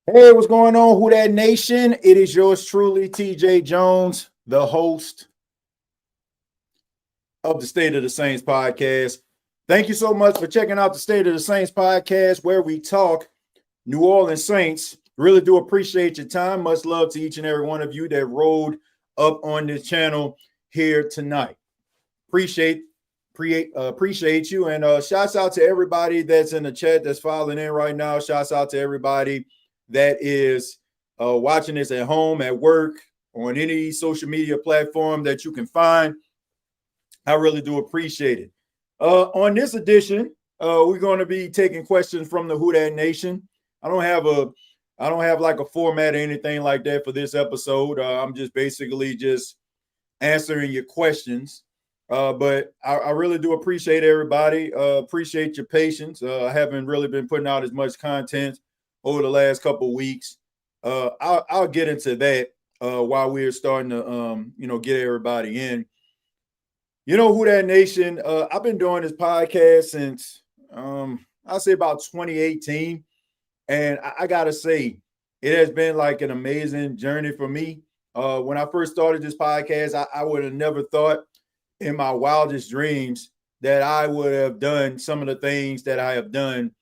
Hey, what's going on, Who Dat Nation? It is yours truly, TJ Jones, the host of the State of the Saints podcast. Thank you so much for checking out the State of the Saints podcast, where we talk New Orleans Saints. Really do appreciate your time. Much love to each and every one of you that rode up on this channel here tonight. Appreciate you, and shouts out to everybody that's in the chat that's filing in right now. Shouts out to everybody that is watching this at home, at work, on any social media platform that you can find. I really do appreciate it. On this edition, we're going to be taking questions from the Who Dat Nation. I don't have like a format or anything like that for this episode. I'm just basically just answering your questions. But I really do appreciate everybody. Appreciate your patience. I haven't really been putting out as much content over the last couple of weeks. I'll get into that while we're starting to get everybody in. Who Dat Nation? I've been doing this podcast since I'll say about 2018, and I gotta say it has been like an amazing journey for me. When I first started this podcast, I would have never thought in my wildest dreams that I would have done some of the things that I have done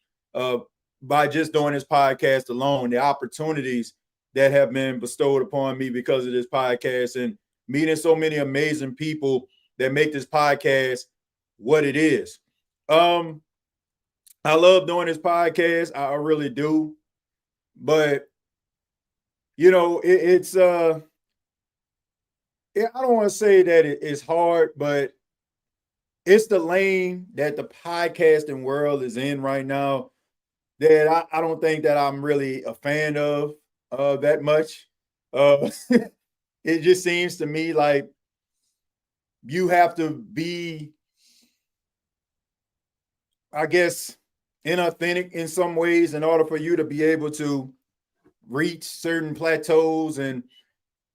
by just doing this podcast alone. The opportunities that have been bestowed upon me because of this podcast, and meeting so many amazing people that make this podcast what it is. I love doing this podcast. I really do. But it's I don't want to say that it's hard, but it's the lane that the podcasting world is in right now that I don't think that I'm really a fan of that much. It just seems to me like you have to be, I guess, inauthentic in some ways in order for you to be able to reach certain plateaus. And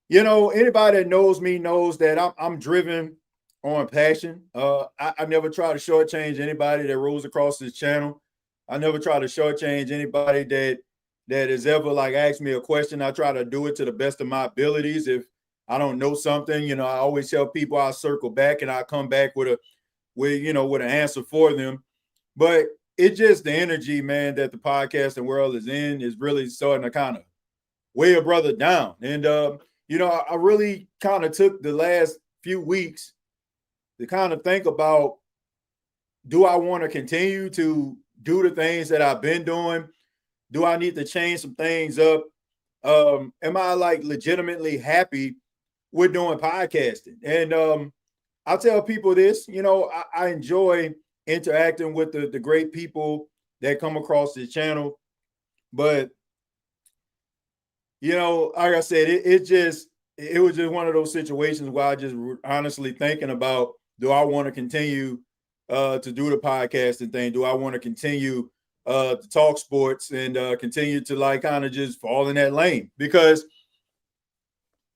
anybody that knows me knows that I'm driven on passion. I never try to shortchange anybody that rolls across this channel. I never try to shortchange anybody that has ever like asked me a question. I try to do it to the best of my abilities. If I don't know something, I always tell people I'll circle back and I'll come back with an answer for them. But it's just the energy, man, that the podcasting world is in is really starting to kind of weigh a brother down. And I really kind of took the last few weeks to kind of think about, do I want to continue to do the things that I've been doing? Do I need to change some things up? Am I like legitimately happy with doing podcasting? And I'll tell people this, I enjoy interacting with the great people that come across this channel. But, like I said, it was just one of those situations where I just honestly thinking about, do I want to continue to do the podcasting thing? Do I want to continue to talk sports and continue to like kind of just fall in that lane? Because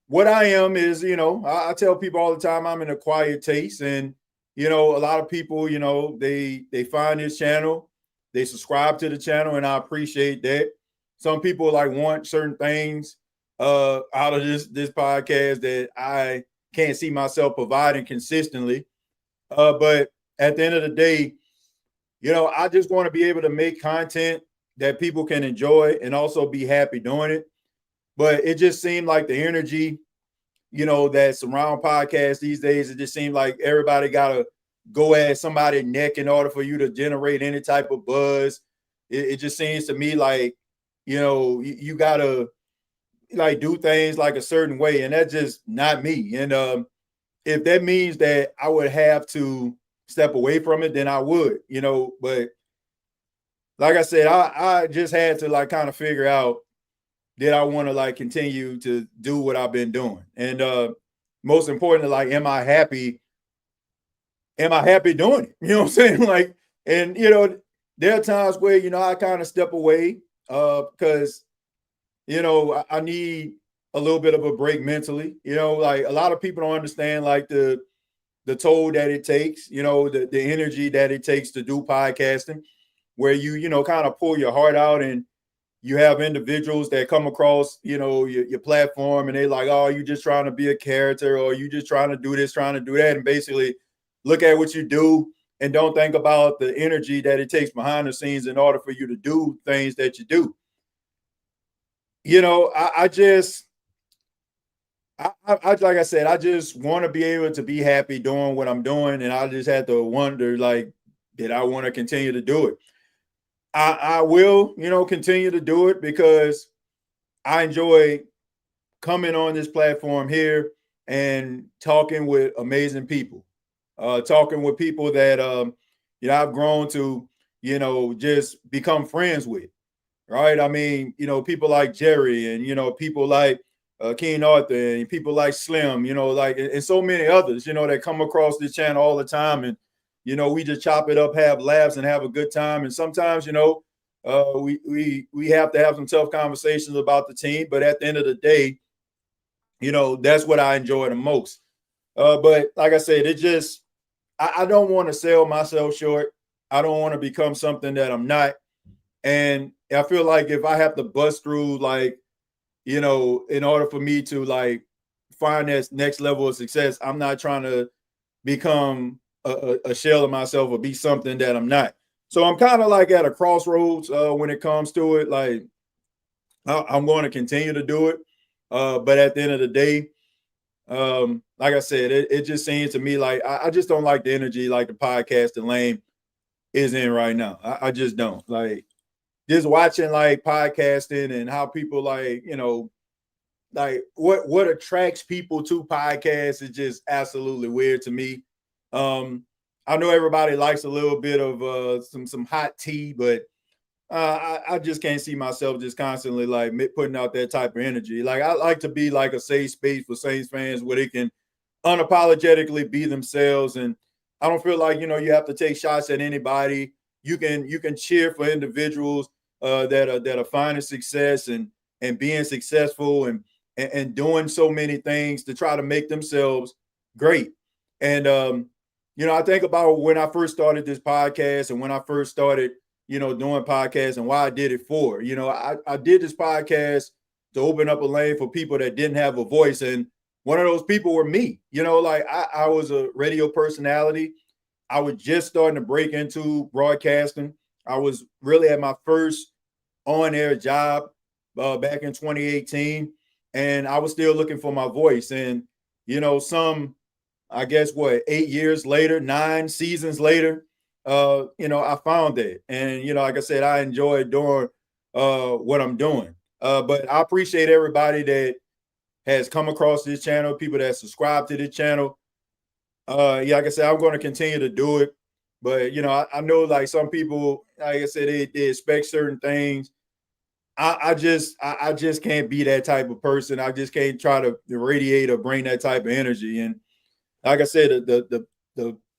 what I am is, I tell people all the time I'm an acquired taste. And, a lot of people, they find this channel, they subscribe to the channel, and I appreciate that. Some people like want certain things out of this podcast that I can't see myself providing consistently. But at the end of the day, I just want to be able to make content that people can enjoy and also be happy doing it. But it just seemed like the energy, that surround podcasts these days, it just seemed like everybody got to go at somebody's neck in order for you to generate any type of buzz. It just seems to me like, you got to like do things like a certain way. And that's just not me. And if that means that I would have to step away from it, then I would, but like I said, I just had to like kind of figure out, did I want to like continue to do what I've been doing? And most importantly, like, am I happy doing it? You know what I'm saying? Like, and there are times where, I kind of step away because, I need a little bit of a break mentally. Like a lot of people don't understand like the toll that it takes, the energy that it takes to do podcasting, where you kind of pull your heart out and you have individuals that come across, your platform, and they like, oh, you just trying to be a character, or you just trying to do this, trying to do that, and basically look at what you do and don't think about the energy that it takes behind the scenes in order for you to do things that you do. Like I said, I just want to be able to be happy doing what I'm doing, and I just had to wonder, like, did I want to continue to do it? I will, continue to do it because I enjoy coming on this platform here and talking with amazing people, talking with people that I've grown to, just become friends with. Right? I mean, people like Jerry, and people like King Arthur, and people like Slim, like, and so many others, that come across this channel all the time, and we just chop it up, have laughs, and have a good time. And sometimes, we have to have some tough conversations about the team, but at the end of the day, that's what I enjoy the most. But like I said, I don't want to sell myself short. I don't want to become something that I'm not. And I feel like if I have to bust through, like, in order for me to like find that next level of success, I'm not trying to become a shell of myself or be something that I'm not. So I'm kind of like at a crossroads when it comes to it. Like, I'm going to continue to do it. But at the end of the day, like I said, it just seems to me like I just don't like the energy like the podcasting lane is in right now. I just don't. Like, just watching like podcasting and how people like, like what attracts people to podcasts is just absolutely weird to me. I know everybody likes a little bit of some hot tea, but I just can't see myself just constantly like putting out that type of energy. Like, I like to be like a safe space for Saints fans where they can unapologetically be themselves, and I don't feel like you have to take shots at anybody. You can cheer for individuals that are finding success and being successful and doing so many things to try to make themselves great. And I think about when I first started this podcast and when I first started doing podcasts and why I did it for. I did this podcast to open up a lane for people that didn't have a voice, and one of those people were me. Like I was a radio personality. I was just starting to break into broadcasting. I was really at my first on-air job back in 2018, and I was still looking for my voice. And I guess 8 years later, 9 seasons later, I found it. And like I said, I enjoy doing what I'm doing. But I appreciate everybody that has come across this channel, people that subscribe to this channel. Like I said, I'm going to continue to do it. But I know like some people, like I said, they expect certain things. I just can't be that type of person. I just can't try to radiate or bring that type of energy. And like I said, the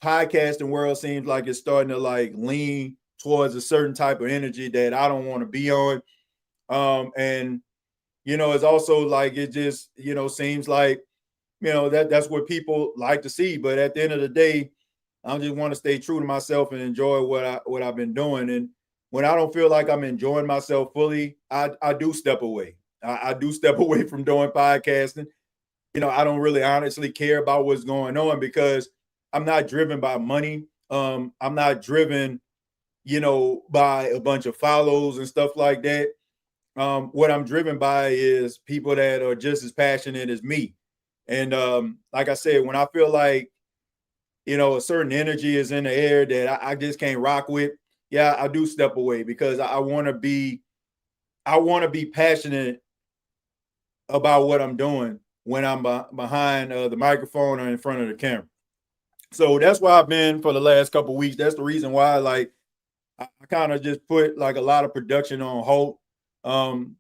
podcasting world seems like it's starting to like lean towards a certain type of energy that I don't want to be on. And it's also like it just seems like that's what people like to see. But at the end of the day, I just want to stay true to myself and enjoy what I've been doing. And when I don't feel like I'm enjoying myself fully, I do step away. I do step away from doing podcasting. I don't really honestly care about what's going on because I'm not driven by money. I'm not driven, by a bunch of follows and stuff like that. What I'm driven by is people that are just as passionate as me. And like I said, when I feel like, a certain energy is in the air that I just can't rock with, yeah, I do step away because I want to be passionate about what I'm doing when I'm behind the microphone or in front of the camera. So that's why I've been for the last couple of weeks. That's the reason why, like, I kind of just put like a lot of production on hold. I'm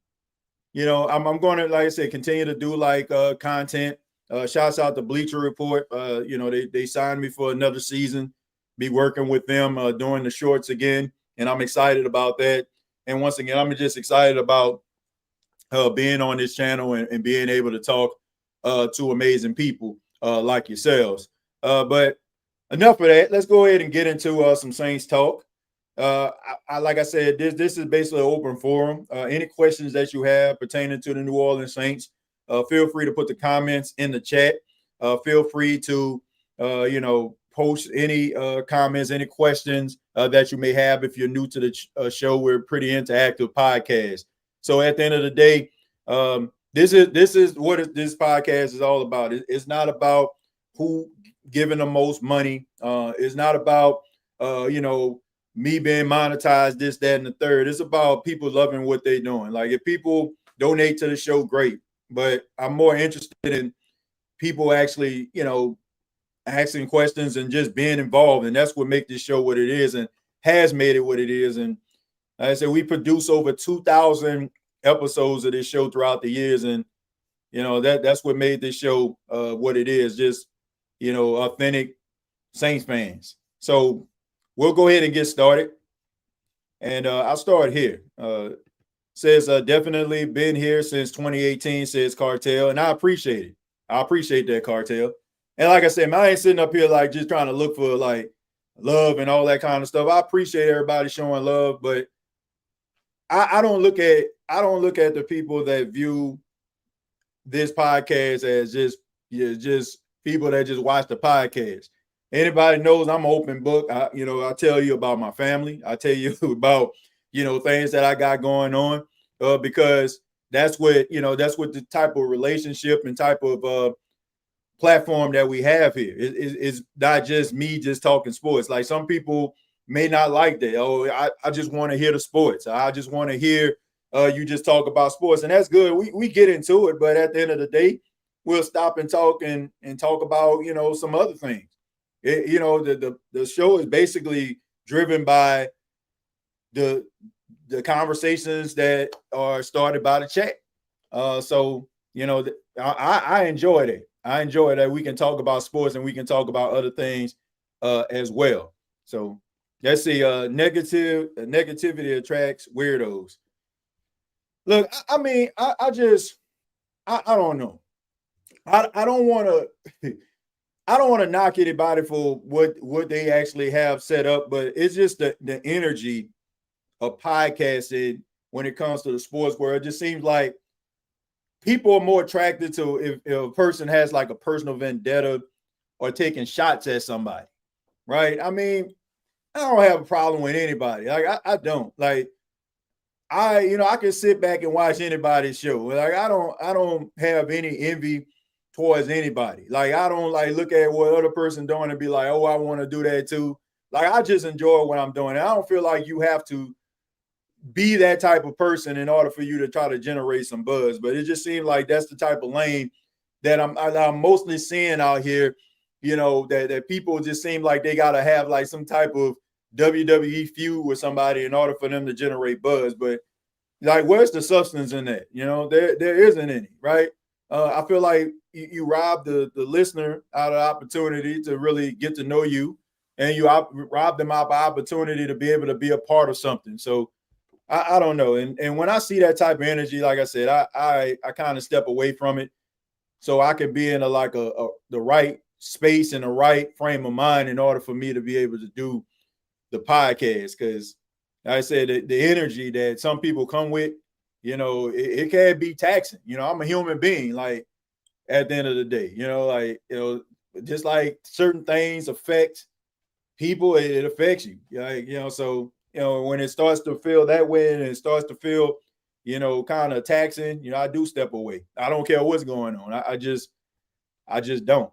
going to, like I said, continue to do like content. Shouts out to Bleacher Report. They signed me for another season. Be working with them doing the shorts again, and I'm excited about that. And once again, I'm just excited about being on this channel and being able to talk to amazing people like yourselves. But enough of that. Let's go ahead and get into some Saints talk. Like I said, this is basically an open forum. Any questions that you have pertaining to the New Orleans Saints, feel free to put the comments in the chat. Feel free to post any comments, any questions that you may have. If you're new to the show, we're a pretty interactive podcast. So at the end of the day, this is what this podcast is all about. It's not about who giving the most money. It's not about me being monetized, this, that, and the third. It's about people loving what they're doing. Like if people donate to the show, great. But I'm more interested in people actually, asking questions and just being involved. And that's what makes this show what it is and has made it what it is. And like I said, we produce over 2,000 episodes of this show throughout the years. And, that's what made this show what it is, just, authentic Saints fans. So we'll go ahead and get started. And I'll start here. Says definitely been here since 2018, says Cartel. And I appreciate it. I appreciate that, Cartel. And like I said, man, I ain't sitting up here like just trying to look for like love and all that kind of stuff. I appreciate everybody showing love, but I don't look at the people that view this podcast as just people that just watch the podcast. Anybody knows I'm an open book. I tell you about my family. I tell you about, things that I got going on because that's what the type of relationship and type of platform that we have here. It's not just me just talking sports. Like some people may not like that. Oh, I just want to hear the sports. I just want to hear you just talk about sports. And that's good. We get into it. But at the end of the day, we'll stop and talk about, some other things. The show is basically driven by the conversations that are started by the chat. So I enjoy that. I enjoy that we can talk about sports and we can talk about other things as well. So let's see. Negativity attracts weirdos. Look, I mean, I don't know. I don't want to. I don't want to knock anybody for what they actually have set up, but it's just the energy of podcasting when it comes to the sports world. It just seems like people are more attracted to if a person has like a personal vendetta or taking shots at somebody, right? I mean, I don't have a problem with anybody. Like I don't. Like I can sit back and watch anybody's show. Like I don't have any envy towards anybody. Like I don't like look at what other person doing and be like, oh, I want to do that too. Like I just enjoy what I'm doing. And I don't feel like you have to be that type of person in order for you to try to generate some buzz. But it just seems like that's the type of lane that I'm mostly seeing out here, that people just seem like they got to have like some type of WWE feud with somebody in order for them to generate buzz. But like, where's the substance in that? There isn't any, right? I feel like you rob the listener out of the opportunity to really get to know you, and you rob them out of opportunity to be able to be a part of something. So I don't know. And when I see that type of energy, like I said, I kind of step away from it so I can be in the right space and the right frame of mind in order for me to be able to do the podcast. Because like I said, the energy that some people come with, it can be taxing. I'm a human being, like at the end of the day, just like certain things affect people, it affects you. So when it starts to feel that way and it starts to feel, kind of taxing, I do step away. I don't care what's going on. I just don't.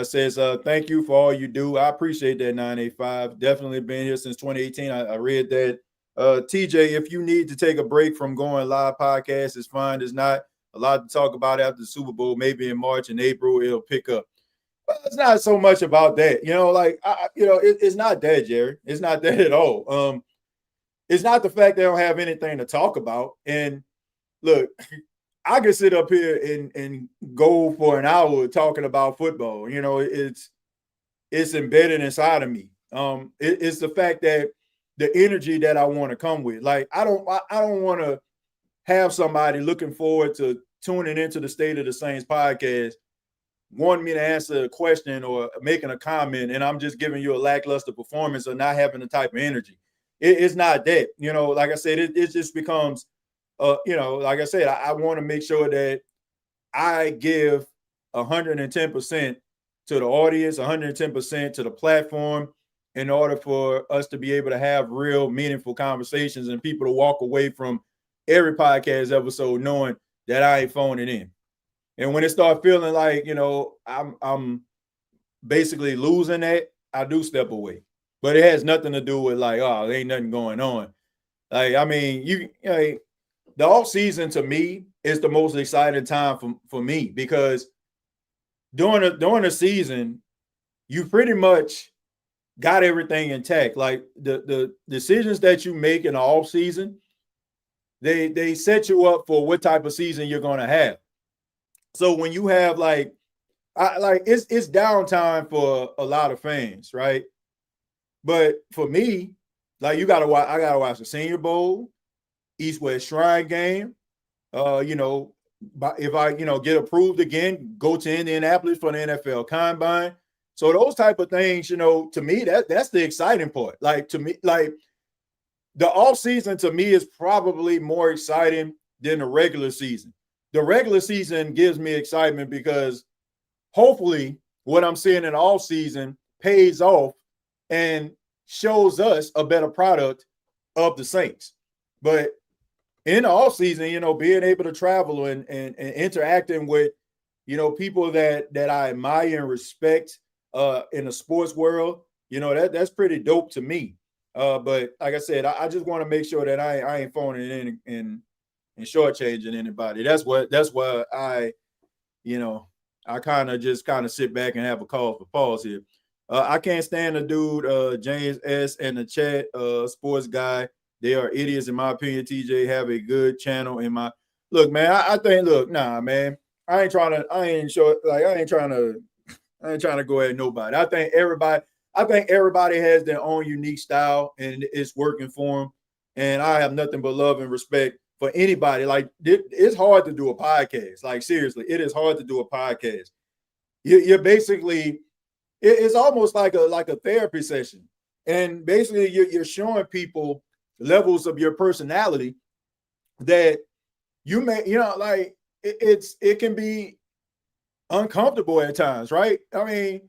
Says, thank you for all you do. I appreciate that, 985. Definitely been here since 2018. I read that. TJ, if you need to take a break from going live podcast, it's fine. There's not a lot to talk about after the Super Bowl. Maybe in March and April, it'll pick up. But it's not so much about that. It's not that, Jerry. It's not that at all. It's not the fact they don't have anything to talk about. And look, I could sit up here and go for an hour talking about football. It's embedded inside of me. It's the fact that the energy that I want to come with. Like I don't want to have somebody looking forward to tuning into the State of the Saints podcast, wanting me to answer a question or making a comment, and I'm just giving you a lackluster performance or not having the type of energy. it's not that, like I said, it just becomes, like I said, I want to make sure that I give 110% to the audience, 110% to the platform in order for us to be able to have real meaningful conversations and people to walk away from every podcast episode knowing that I ain't phoning in. And when it starts feeling like, I'm basically losing that, I do step away. But it has nothing to do with like, oh, there ain't nothing going on. Like, I mean, the off season to me is the most exciting time for me because during the season, you pretty much got everything intact. Like the decisions that you make in the off season, they set you up for what type of season you're gonna have. So when you have it's downtime for a lot of fans, right? But for me, like I gotta watch the Senior Bowl, East-West Shrine game. If I get approved again, go to Indianapolis for the NFL Combine. So those type of things, to me, that's the exciting part. Like to me, like the off season to me is probably more exciting than the regular season. The regular season gives me excitement because hopefully what I'm seeing in the off season pays off and shows us a better product of the Saints. But in the off season, being able to travel and interacting with, people that I admire and respect in the sports world, that's pretty dope to me. But like I said, I just want to make sure that I ain't phoning in and shortchanging anybody. That's why I kind of sit back and have a call for pause here. I can't stand the dude, James S. and the chat, sports guy. They are idiots, in my opinion. TJ have a good channel in my look, man. I think, nah, man. I ain't trying to go at nobody. I think everybody has their own unique style and it's working for them. And I have nothing but love and respect for anybody. Like it's hard to do a podcast. Like seriously, it is hard to do a podcast. You're basically, it's almost like a therapy session. And basically you're showing people levels of your personality that you may, like it can be uncomfortable at times, right? I mean,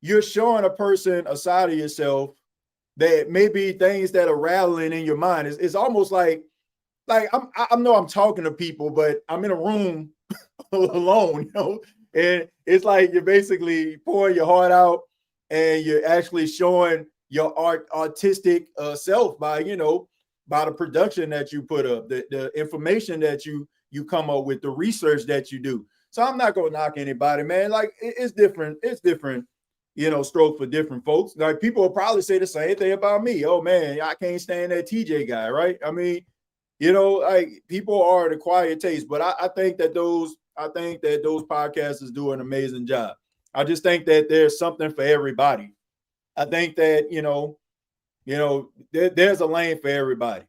you're showing a person a side of yourself that may be things that are rattling in your mind. It's almost like I know I'm talking to people, but I'm in a room alone, and it's like you're basically pouring your heart out and you're actually showing your artistic self by the production that you put up, the information that you come up with, the research that you do. So I'm not gonna knock anybody, man. Like it's different. It's different, stroke for different folks. Like people will probably say the same thing about me. Oh man, I can't stand that TJ guy, right? I mean, like people are the quiet taste, but I think that those podcasters do an amazing job. I just think that there's something for everybody. I think that there's a lane for everybody,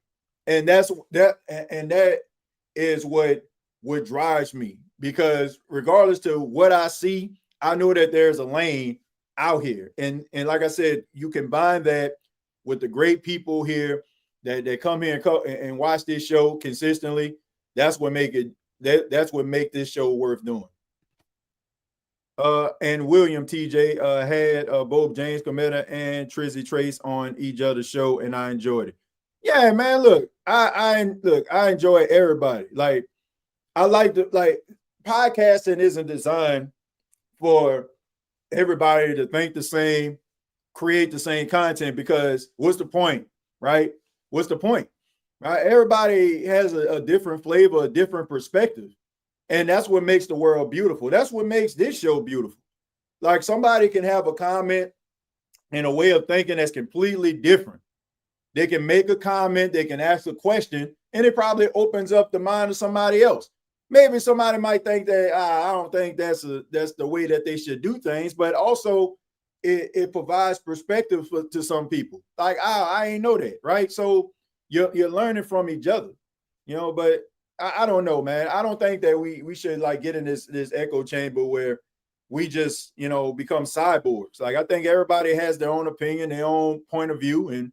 and that is what drives me, because regardless to what I see, I know that there's a lane out here, and like I said, you combine that with the great people here that come here and watch this show consistently. That's what make this show worth doing. And William TJ had both James Cometa and Trizzy Trace on each other's show, and I enjoyed it. Yeah, man. Look, I enjoy everybody. Like, I like podcasting isn't designed for everybody to think the same, create the same content, because what's the point, right? What's the point? Right? Everybody has a different flavor, a different perspective. And that's what makes the world beautiful. That's what makes this show beautiful. Like somebody can have a comment and a way of thinking that's completely different. They can make a comment, they can ask a question, and it probably opens up the mind of somebody else. Maybe somebody might think that I don't think that's the way that they should do things, but also it provides perspective to some people. Like I ain't know that, right? So you're learning from each other, But I don't know, man. I don't think that we should like get in this echo chamber where we just become cyborgs. Like I think everybody has their own opinion, their own point of view, and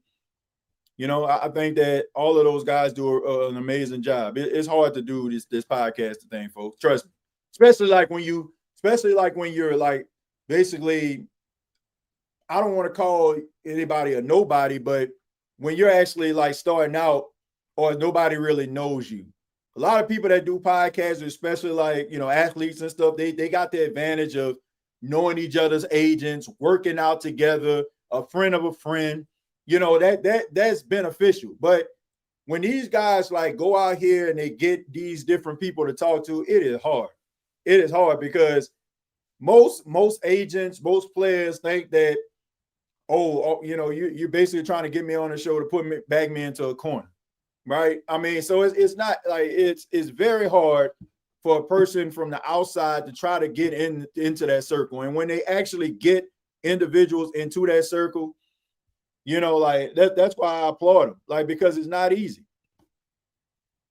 You know, I think that all of those guys do an amazing job. It's hard to do this podcast thing, folks. Trust me. Especially like when you're like basically, I don't want to call anybody a nobody, but when you're actually like starting out or nobody really knows you. A lot of people that do podcasts, especially like, you know, athletes and stuff, they got the advantage of knowing each other's agents, working out together, a friend of a friend. You know, that's beneficial. But when these guys like go out here and they get these different people to talk to, it is hard. It is hard because most agents, most players think that, you know, you're basically trying to get me on the show to back me into a corner, right? I mean, so it's not like it's very hard for a person from the outside to try to get into that circle. And when they actually get individuals into that circle, you know, like that's why I applaud them, like, because it's not easy.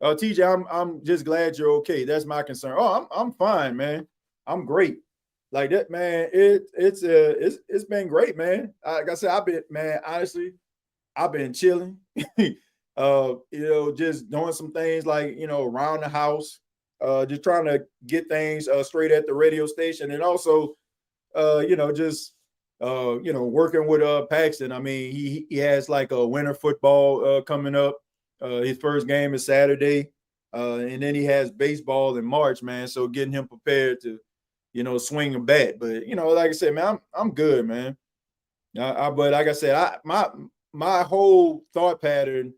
TJ, I'm just glad you're okay. That's my concern. Oh, I'm fine, man. I'm great. Like that, man. It's been great, man. Like I said, honestly, I've been chilling. You know, just doing some things like, you know, around the house, just trying to get things straight at the radio station, and also, you know, just you know, working with Paxton. I mean, he has like a winter football coming up. His first game is Saturday, and then he has baseball in March, man. So getting him prepared to, you know, swing a bat. But you know, like I said, man, I'm good, man. But like I said, my whole thought pattern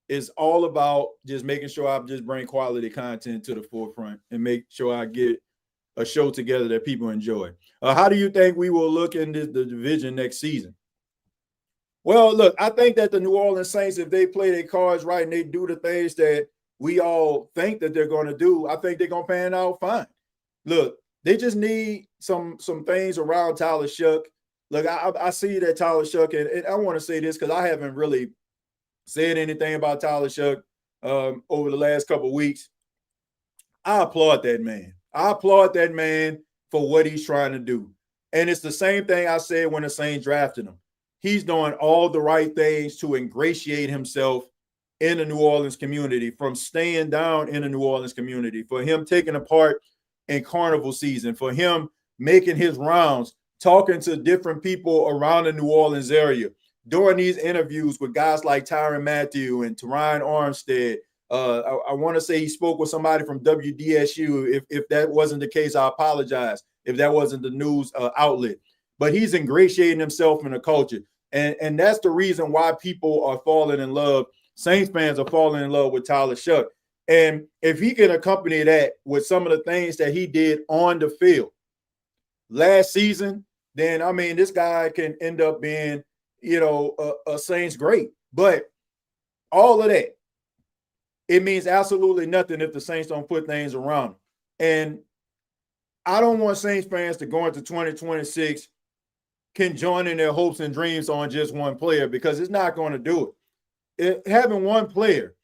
is all about just making sure I just bring quality content to the forefront and make sure I get a show together that people enjoy. How do you think we will look in the division next season? Well, look, I think that the New Orleans Saints, if they play their cards right and they do the things that we all think that they're going to do, I think they're going to pan out fine. Look, they just need some things around Tyler Shuck. Look, I see that Tyler Shuck, and I want to say this because I haven't really said anything about Tyler Shuck over the last couple of weeks. I applaud that man. I applaud that man for what he's trying to do. And it's the same thing I said when the Saints drafted him. He's doing all the right things to ingratiate himself in the New Orleans community, from staying down in the New Orleans community, for him taking a part in carnival season, for him making his rounds, talking to different people around the New Orleans area, doing these interviews with guys like Tyrann Mathieu and Teron Armstead. I want to say he spoke with somebody from WDSU. If that wasn't the case, I apologize if that wasn't the news outlet. But he's ingratiating himself in the culture. And that's the reason why people are falling in love. Saints fans are falling in love with Tyler Shuck. And if he can accompany that with some of the things that he did on the field last season, then, I mean, this guy can end up being, you know, a Saints great. But all of that, it means absolutely nothing if the Saints don't put things around him. And I don't want Saints fans to go into 2026 conjoining their hopes and dreams on just one player, because it's not going to do it. Having one player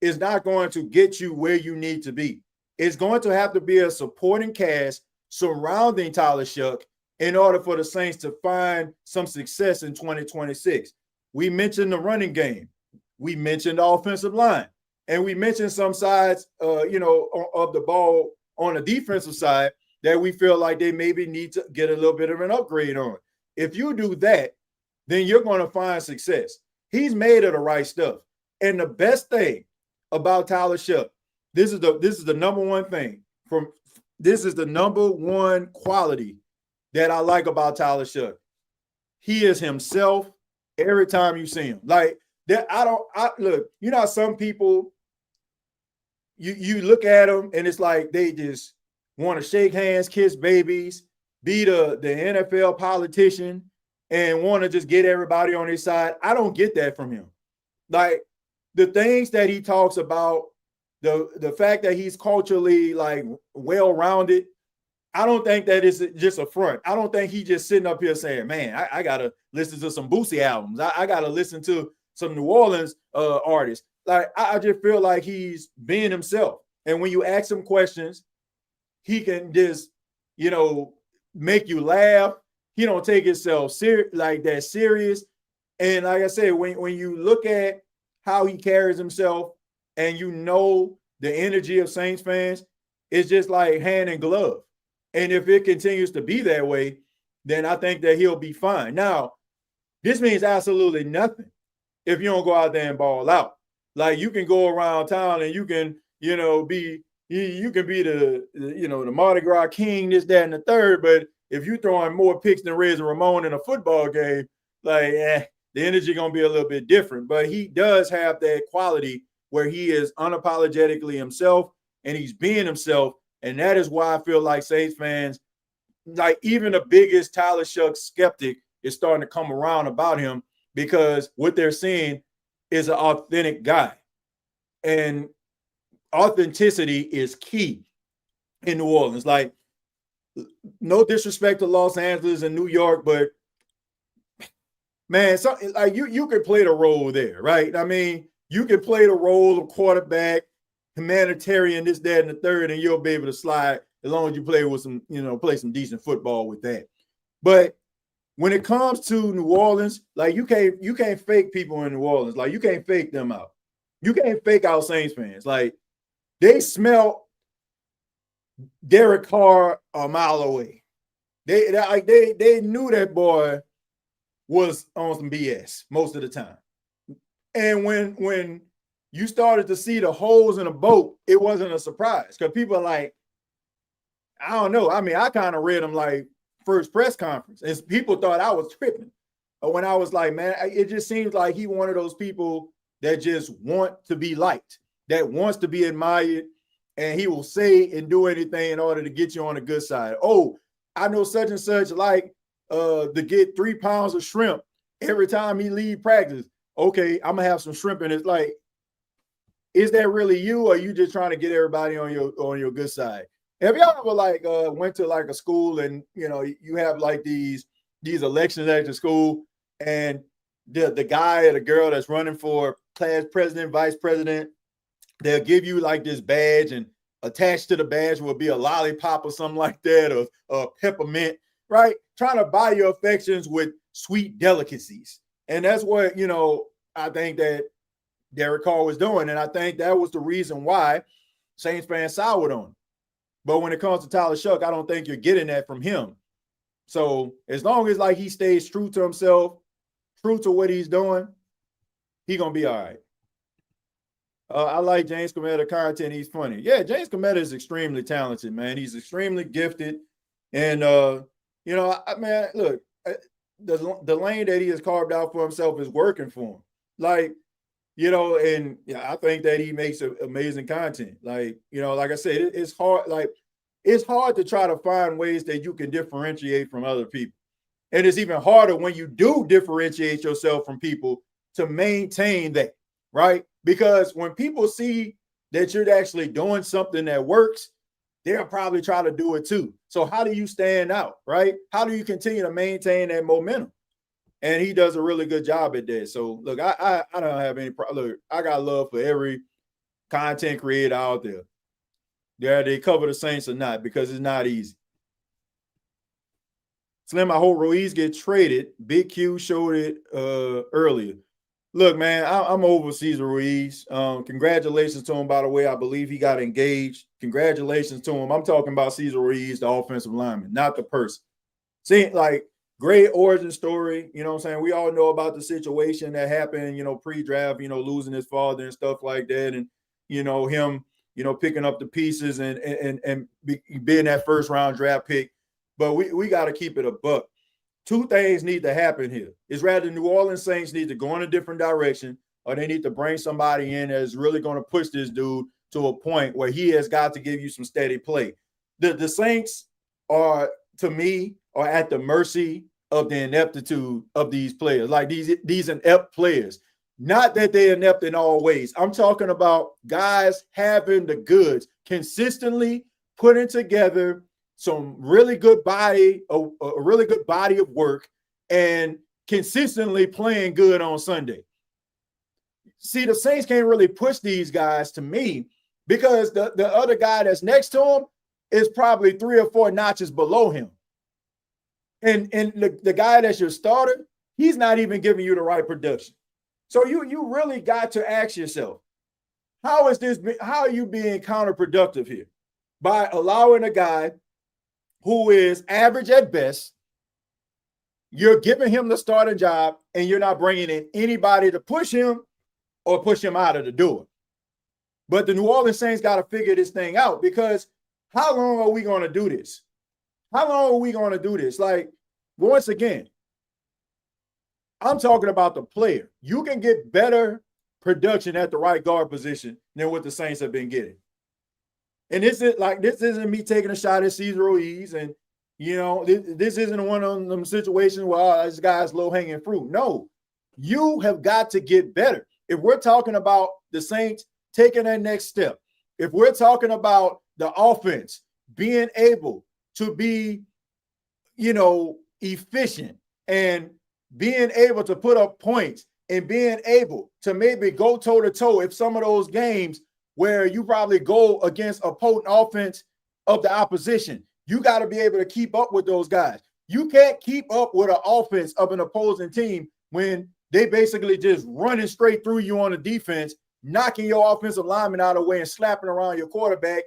is not going to get you where you need to be. It's going to have to be a supporting cast surrounding Tyler Shuck in order for the Saints to find some success in 2026. We mentioned the running game. We mentioned the offensive line. And we mentioned some sides, you know, of the ball on the defensive side that we feel like they maybe need to get a little bit of an upgrade on. If you do that, then you're going to find success. He's made of the right stuff. And the best thing about Tyler Shuck, this is the number one thing. This is the number one quality that I like about Tyler Shuck. He is himself every time you see him. Like that, look, you know how some people, you look at them and it's like they just want to shake hands, kiss babies, be the NFL politician, and want to just get everybody on his side. I don't get that from him. Like the things that he talks about, the fact that he's culturally like well-rounded, I don't think that is just a front. I don't think he just sitting up here saying, man, I got to listen to some Boosie albums. I got to listen to some New Orleans artists. Like, I just feel like he's being himself. And when you ask him questions, he can just, you know, make you laugh. He don't take himself like that serious. And like I said, when you look at how he carries himself, and you know the energy of Saints fans, it's just like hand in glove. And if it continues to be that way, then I think that he'll be fine. Now, this means absolutely nothing if you don't go out there and ball out. Like, you can go around town and you can, be you can be the Mardi Gras king, this, that, and the third. But if you throwing more picks than Rez and Ramon in a football game, like, the energy gonna be a little bit different. But he does have that quality where he is unapologetically himself and he's being himself. And that is why I feel like Saints fans, like even the biggest Tyler Shuck skeptic, is starting to come around about him, because what they're seeing is an authentic guy. And authenticity is key in New Orleans. Like, no disrespect to Los Angeles and New York, but man, like you could play the role there, right? I mean, you can play the role of quarterback, humanitarian, this, that, and the third, and you'll be able to slide as long as you play with some, play some decent football with that. But when it comes to New Orleans, like you can't fake people in New Orleans. Like, you can't fake them out. You can't fake out Saints fans. Like, they smell Derek Carr a mile away. They knew that boy was on some BS most of the time. And when you started to see the holes in the boat, it wasn't a surprise, because people are like, I don't know. I mean, I kind of read them like first press conference, and people thought I was tripping. But when I was like, man, it just seems like he one of those people that just want to be liked, that wants to be admired, and he will say and do anything in order to get you on the good side. Oh, I know such and such like to get 3 pounds of shrimp every time he leave practice. Okay, I'm gonna have some shrimp in it. Like, is that really you, or are you just trying to get everybody on your good side? Have y'all ever like went to like a school and you have like these elections at the school, and the guy or the girl that's running for class president, vice president, they'll give you like this badge, and attached to the badge will be a lollipop or something like that, or peppermint, right? Trying to buy your affections with sweet delicacies. And that's what, I think that Derek Carr was doing. And I think that was the reason why Saints fans soured on him. But when it comes to Tyler Shuck, I don't think you're getting that from him. So as long as like he stays true to himself, true to what he's doing, he's going to be all right. I like James Cometa content. He's funny. Yeah, James Cometa is extremely talented, man. He's extremely gifted. And, look, the lane that he has carved out for himself is working for him. Like, and I think that he makes amazing content. Like, like I said, it's hard. Like, it's hard to try to find ways that you can differentiate from other people. And it's even harder when you do differentiate yourself from people to maintain that, right? Because when people see that you're actually doing something that works, they'll probably try to do it too. So how do you stand out, right? How do you continue to maintain that momentum? And he does a really good job at that. So look, I don't have any problem. Look, I got love for every content creator out there. Yeah, they cover the Saints or not, because it's not easy. Slim, I hope Ruiz gets traded. Big Q showed it earlier. Look, man, I'm over Cesar Ruiz. Congratulations to him, by the way. I believe he got engaged. Congratulations to him. I'm talking about Cesar Ruiz, the offensive lineman, not the person. See, like, great origin story. You know what I'm saying? We all know about the situation that happened, pre-draft, losing his father and stuff like that. And, him, picking up the pieces and being that first round draft pick. But we got to keep it a buck. Two things need to happen here. It's rather New Orleans Saints need to go in a different direction, or they need to bring somebody in that's really going to push this dude to a point where he has got to give you some steady play. The Saints are, to me, are at the mercy of the ineptitude of these players, like these inept players. Not that they're inept in all ways. I'm talking about guys having the goods, consistently putting together some really good body, a really good body of work, and consistently playing good on Sunday. See, the Saints can't really push these guys, to me, because the other guy that's next to him is probably 3 or 4 notches below him. And the guy that's your starter, he's not even giving you the right production. So you really got to ask yourself, how are you being counterproductive here? By allowing a guy who is average at best, you're giving him the starting job, and you're not bringing in anybody to push him or push him out of the door. But the New Orleans Saints got to figure this thing out, because how long are we going to do this? How long are we going to do this? Like, once again, I'm talking about the player. You can get better production at the right guard position than what the Saints have been getting. And this isn't me taking a shot at Cesar Ruiz, and this isn't one of them situations where this guy's low-hanging fruit. No, you have got to get better. If we're talking about the Saints taking that next step, if we're talking about the offense being able to be, efficient and being able to put up points and being able to maybe go toe-to-toe if some of those games where you probably go against a potent offense of the opposition, you got to be able to keep up with those guys. You can't keep up with an offense of an opposing team when they basically just running straight through you on the defense, knocking your offensive lineman out of the way and slapping around your quarterback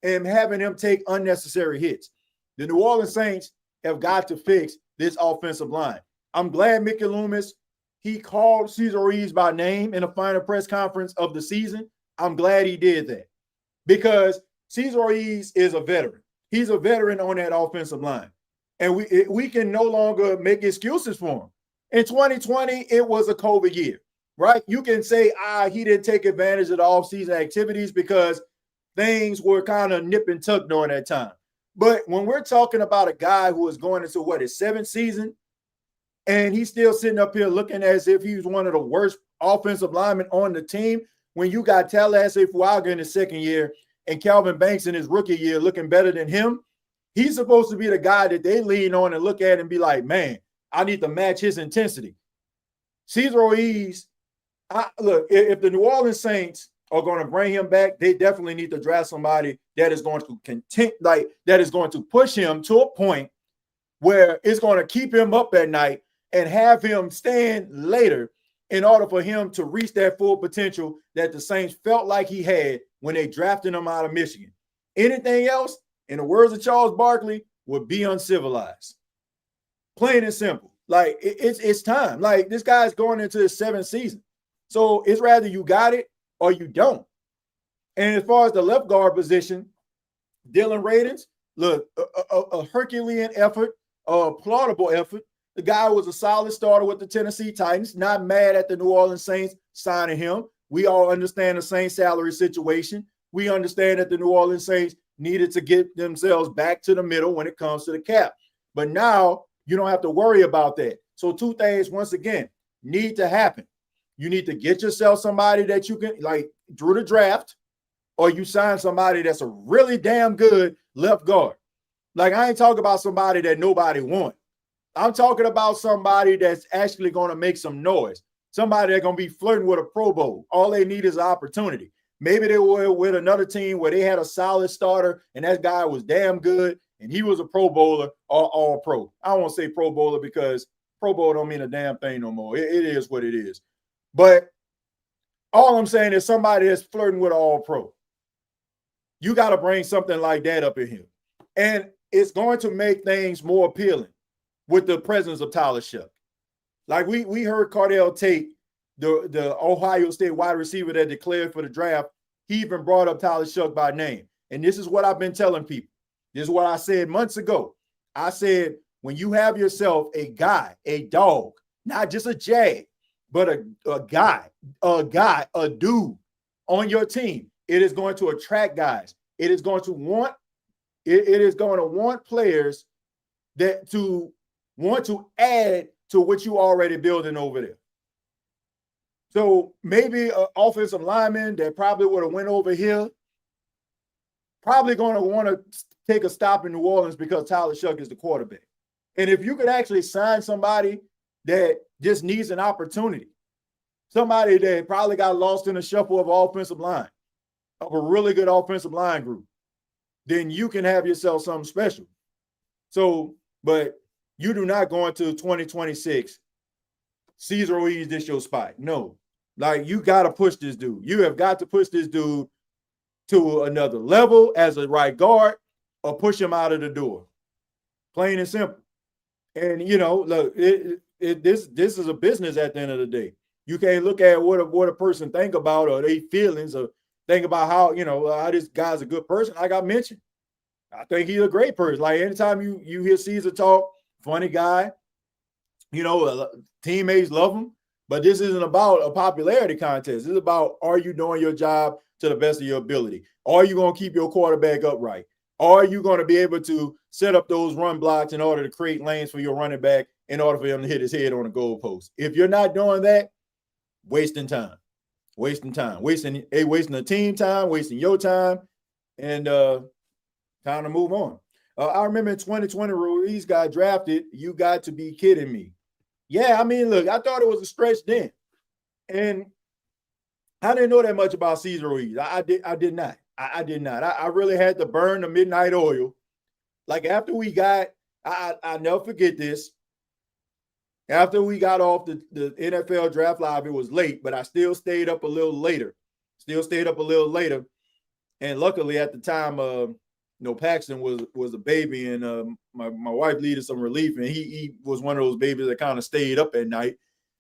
and having him take unnecessary hits. The New Orleans Saints have got to fix this offensive line. I'm glad Mickey Loomis, he called Cesar Ruiz by name in the final press conference of the season. I'm glad he did that, because Cesar Ruiz is a veteran. He's a veteran on that offensive line. And we can no longer make excuses for him. In 2020, it was a COVID year, right? You can say, he didn't take advantage of the offseason activities because things were kind of nip and tuck during that time. But when we're talking about a guy who is going into his 7th season, and he's still sitting up here looking as if he's one of the worst offensive linemen on the team, when you got Tallahassee Fuaga in his 2nd year and Calvin Banks in his rookie year looking better than him, he's supposed to be the guy that they lean on and look at and be like, man, I need to match his intensity. Cesar Ruiz, look, if the New Orleans Saints are going to bring him back, they definitely need to draft somebody that is going to that is going to push him to a point where it's going to keep him up at night and have him stand later in order for him to reach that full potential that the Saints felt like he had when they drafted him out of Michigan. Anything else, in the words of Charles Barkley, would be uncivilized. Plain and simple. Like, it's time. Like, this guy's going into his 7th season. So it's rather you got it or you don't. And as far as the left guard position, Dylan Radins, look, a Herculean effort, a plausible effort. The guy was a solid starter with the Tennessee Titans. Not mad at the New Orleans Saints signing him. We all understand the Saints salary situation. We understand that the New Orleans Saints needed to get themselves back to the middle when it comes to the cap. But now you don't have to worry about that. So 2 things, once again, need to happen. You need to get yourself somebody that you can, like, through the draft, or you sign somebody that's a really damn good left guard. Like, I ain't talking about somebody that nobody wants. I'm talking about somebody that's actually going to make some noise. Somebody that's going to be flirting with a Pro Bowl. All they need is an opportunity. Maybe they were with another team where they had a solid starter and that guy was damn good and he was a Pro Bowler or all pro. I don't want to say Pro Bowler because Pro Bowl don't mean a damn thing no more. It is what it is. But all I'm saying is somebody that's flirting with all pro. You got to bring something like that up in here. And it's going to make things more appealing with the presence of Tyler Shuck. Like we heard Cardell Tate, the Ohio State wide receiver that declared for the draft, he even brought up Tyler Shuck by name. And this is what I've been telling people. This is what I said months ago. I said, when you have yourself a guy, a dog, not just a jag, but a guy, a dude on your team, it is going to attract guys. It is going to want players that to want to add to what you already building over there. So maybe an offensive lineman that probably would have went over here, probably going to want to take a stop in New Orleans because Tyler Shuck is the quarterback. And if you could actually sign somebody that just needs an opportunity, somebody that probably got lost in the shuffle of offensive line, of a really good offensive line group, then you can have yourself something special. So, but you do not go into 2026 Cesar Ruiz, this your spot. No. Like, you got to push this dude. You have got to push this dude to another level as a right guard or push him out of the door. Plain and simple. And, look, this is a business at the end of the day. You can't look at what a person think about or their feelings or think about how, how this guy's a good person. Like I mentioned, I think he's a great person. Like, anytime you hear Caesar talk, funny guy, teammates love him. But this isn't about a popularity contest. It's about, are you doing your job to the best of your ability? Are you going to keep your quarterback upright? Are you going to be able to set up those run blocks in order to create lanes for your running back in order for him to hit his head on the goalpost? If you're not doing that, wasting time, wasting the team time, wasting your time, and time to move on. I remember in 2020, Ruiz got drafted. You got to be kidding me. Yeah, I mean, look, I thought it was a stretch then. And I didn't know that much about Cesar Ruiz. I did not. I did not. I really had to burn the midnight oil. Like, after we got, I never forget this. After we got off the NFL Draft Live, it was late, but I still stayed up a little later. And luckily at the time, Paxton was a baby, and my wife needed some relief, and he was one of those babies that kind of stayed up at night.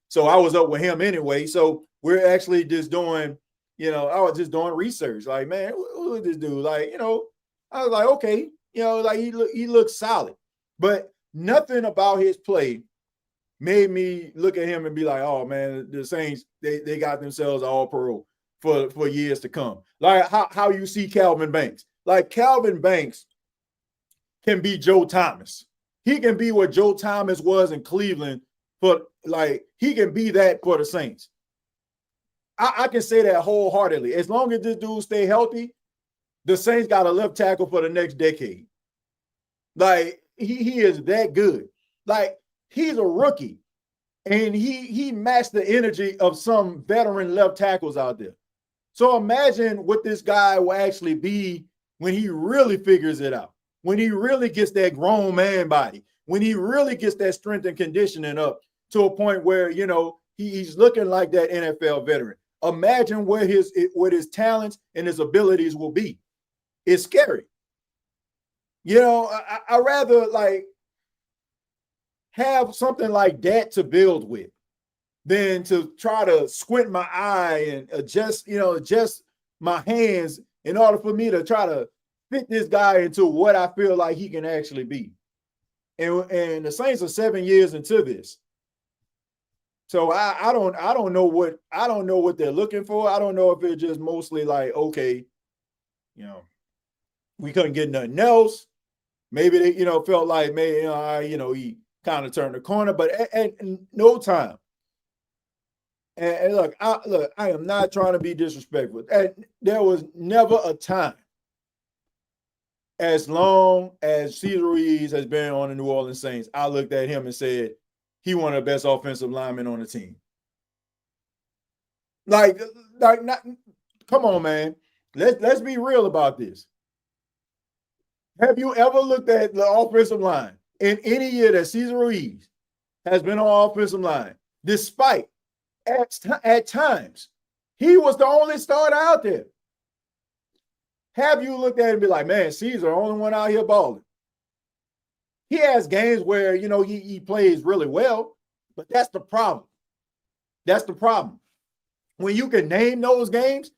So I was up with him anyway. So we're actually just doing, I was just doing research. Like, man, who is this dude? Like, I was like, okay, like he looks solid, but nothing about his play made me look at him and be like, oh man, the Saints, they got themselves all pro for years to come. Like how you see Calvin Banks. Like, Calvin Banks can be Joe Thomas. He can be what Joe Thomas was in Cleveland, but like, he can be that for the Saints. I can say that wholeheartedly. As long as this dude stay healthy, the Saints got a left tackle for the next decade. Like, he is that good. Like, he's a rookie, and he matched the energy of some veteran left tackles out there. So imagine what this guy will actually be when he really figures it out, when he really gets that grown man body, when he really gets that strength and conditioning up to a point where, he's looking like that NFL veteran. Imagine what his talents and his abilities will be. It's scary. I rather like have something like that to build with than to try to squint my eye and adjust my hands in order for me to try to fit this guy into what I feel like he can actually be. And the Saints are 7 years into this. So I don't know what they're looking for. I don't know if it's just mostly like, okay, we couldn't get nothing else. Maybe they, felt like maybe, he kind of turned the corner, but at no time. And look, I am not trying to be disrespectful. There was never a time, as long as Cesar Ruiz has been on the New Orleans Saints, I looked at him and said, he one of the best offensive linemen on the team. Like, come on, man. Let's be real about this. Have you ever looked at the offensive line in any year that Cesar Ruiz has been on offensive line, despite at times he was the only starter out there? Have you looked at it and be like, man, Cesar, the only one out here balling? He has games where, he plays really well, but that's the problem. That's the problem. When you can name those games,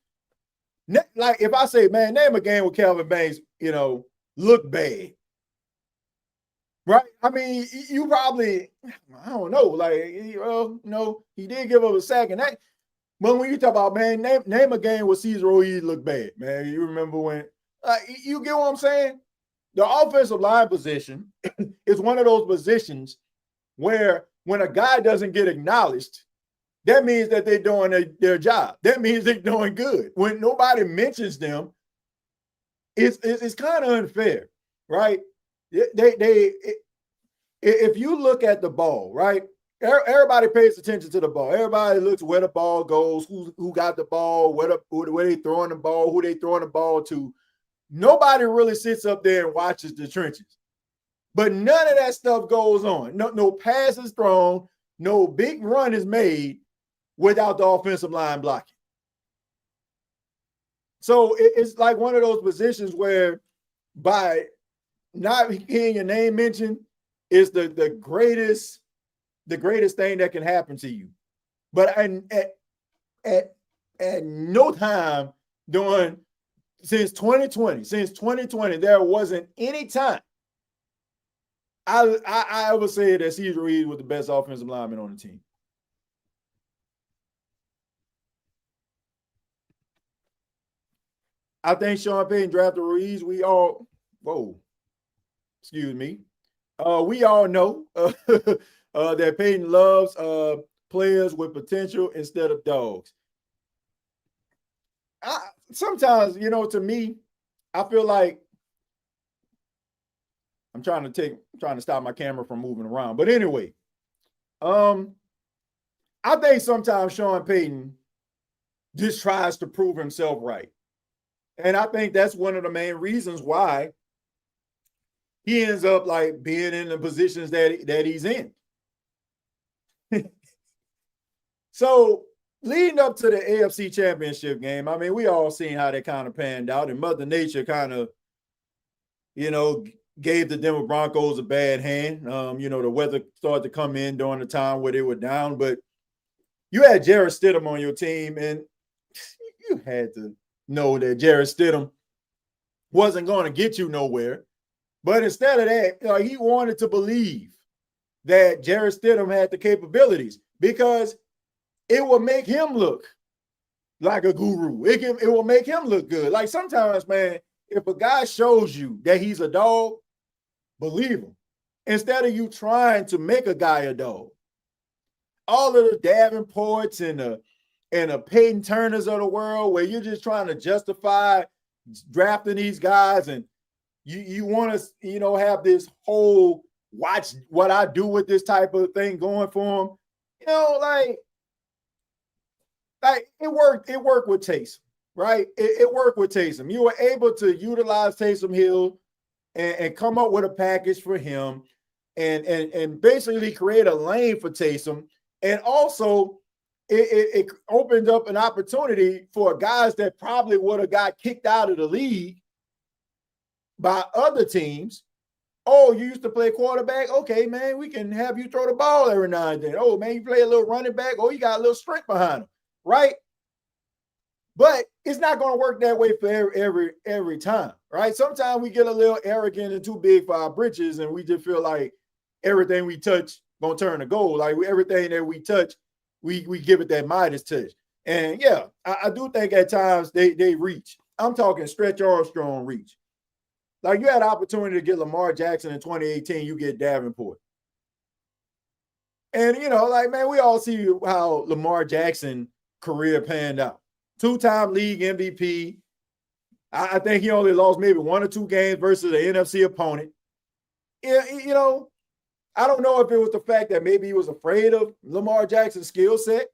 like if I say, man, name a game with Calvin Banks, look bad. Right? I mean, you probably, I don't know, like, he did give up a sack and that. But when you talk about, man, name a game where Cesar Ruiz looked bad, man. You remember when, you get what I'm saying? The offensive line position is one of those positions where when a guy doesn't get acknowledged, that means that they're doing their job. That means they're doing good. When nobody mentions them, it's kind of unfair, right? If you look at the ball, right? Everybody pays attention to the ball. Everybody looks where the ball goes, who got the ball, where they throwing the ball, who they throwing the ball to. Nobody really sits up there and watches the trenches. But none of that stuff goes on. No passes thrown, no big run is made without the offensive line blocking. So it's like one of those positions where by not hearing your name mentioned is the greatest thing that can happen to you. But at no time since 2020, there wasn't any time I would say that Cesar Reed was the best offensive lineman on the team. I think Sean Payton drafted Ruiz. We all know that Payton loves players with potential instead of dogs. Sometimes, to me, I feel like I'm trying to stop my camera from moving around. But anyway, I think sometimes Sean Payton just tries to prove himself right. And I think that's one of the main reasons why he ends up like being in the positions that he's in. So leading up to the AFC Championship game, I mean, we all seen how that kind of panned out, and Mother Nature kind of, gave the Denver Broncos a bad hand. The weather started to come in during the time where they were down, but you had Jarrett Stidham on your team, and you had to know that Jarrett Stidham wasn't going to get you nowhere. But instead of that, he wanted to believe that Jarrett Stidham had the capabilities because it will make him look like a guru. It will make him look good. Like sometimes, man, if a guy shows you that he's a dog, believe him. Instead of you trying to make a guy a dog. All of the Davenports and the Peyton Turners of the world where you're just trying to justify drafting these guys and you want to, have this whole watch what I do with this type of thing going for them. Like it worked with Taysom, right? It worked with Taysom. You were able to utilize Taysom Hill and come up with a package for him and basically create a lane for Taysom. And also it opened up an opportunity for guys that probably would have got kicked out of the league by other teams. Oh, you used to play quarterback? Okay, man, we can have you throw the ball every now and then. Oh, man, you play a little running back? Oh, you got a little strength behind him, right? But it's not going to work that way for every time, right? Sometimes we get a little arrogant and too big for our britches, and we just feel like everything we touch going to turn to gold. Like everything that we touch, we give it that Midas touch. And yeah, I do think at times they reach. I'm talking Stretch Armstrong reach. Like you had an opportunity to get Lamar Jackson in 2018, you get Davenport. And, man, we all see how Lamar Jackson career panned out. 2-time league MVP. I think he only lost maybe 1 or 2 games versus an NFC opponent. I don't know if it was the fact that maybe he was afraid of Lamar Jackson's skill set.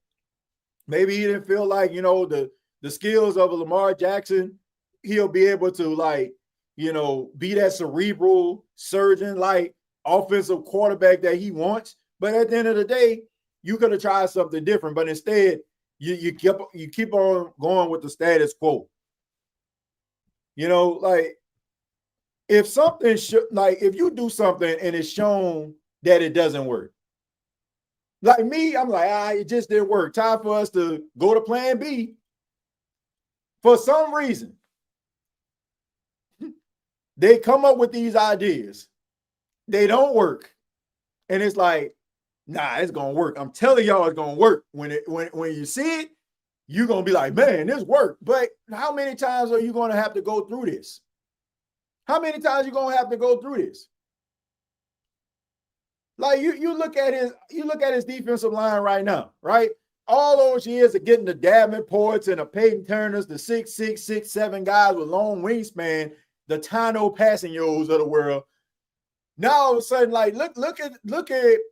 Maybe he didn't feel like, the skills of a Lamar Jackson, he'll be able to be that cerebral surgeon, like offensive quarterback that he wants. But at the end of the day, you could have tried something different. But instead, you keep on going with the status quo. If something if you do something and it's shown that it doesn't work. Like me, I'm like, it just didn't work. Time for us to go to plan B. For some reason, they come up with these ideas. They don't work. And it's like, nah, it's going to work. I'm telling y'all it's going to work. When you see it, you're going to be like, man, this worked. But how many times are you going to have to go through this? How many times are you going to have to go through this? Like you look at his defensive line right now, right? All those years of getting the Davenports and the Peyton Turners, the 6'6", 6'7" guys with long wingspan, the Tano Passignos of the world. Now all of a sudden, look at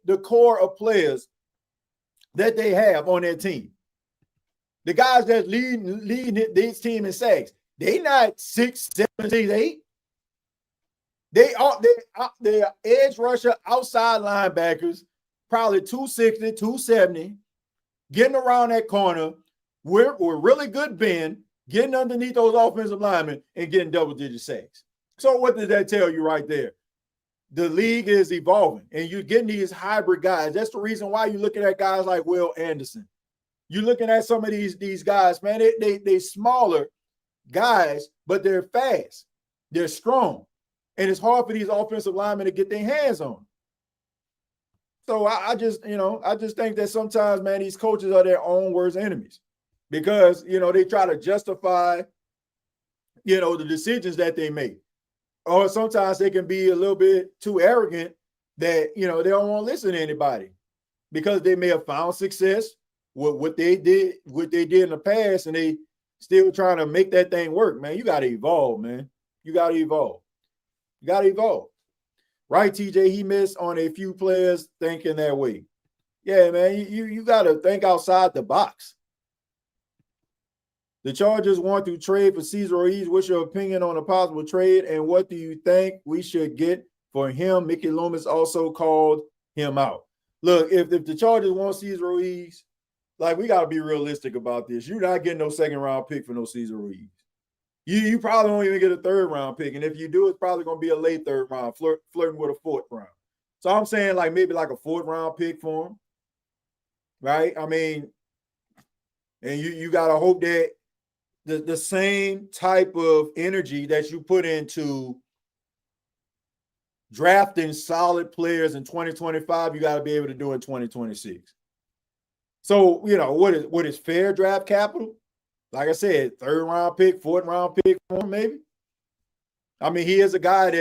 the core of players that they have on their team. The guys that leading this team in sacks, they not 6, 7, 8. They are edge rusher, outside linebackers, probably 260, 270, getting around that corner. We're really good bend, getting underneath those offensive linemen and getting double-digit sacks. So what does that tell you right there? The league is evolving, and you're getting these hybrid guys. That's the reason why you're looking at guys like Will Anderson. You're looking at some of these guys, man. They smaller guys, but they're fast. They're strong. And it's hard for these offensive linemen to get their hands on. So I just think that sometimes, man, these coaches are their own worst enemies because, they try to justify, the decisions that they make. Or sometimes they can be a little bit too arrogant that, they don't want to listen to anybody because they may have found success with what they did in the past, and they still trying to make that thing work, man. You got to evolve, man. You got to evolve. Right, TJ? He missed on a few players thinking that way. Yeah, man, you got to think outside the box. The Chargers want to trade for Cesar Ruiz. What's your opinion on a possible trade, and what do you think we should get for him? Mickey Loomis also called him out. Look, if the Chargers want Cesar Ruiz, we got to be realistic about this. You're not getting no second-round pick for no Cesar Ruiz. You probably won't even get a third-round pick, and if you do, it's probably going to be a late third round, flirting with a fourth round. So I'm saying maybe a fourth-round pick for him, right? I mean, and you got to hope that the same type of energy that you put into drafting solid players in 2025, you got to be able to do in 2026. So, what is fair draft capital? Like I said, third-round pick, fourth-round pick for him, maybe. I mean, he is a guy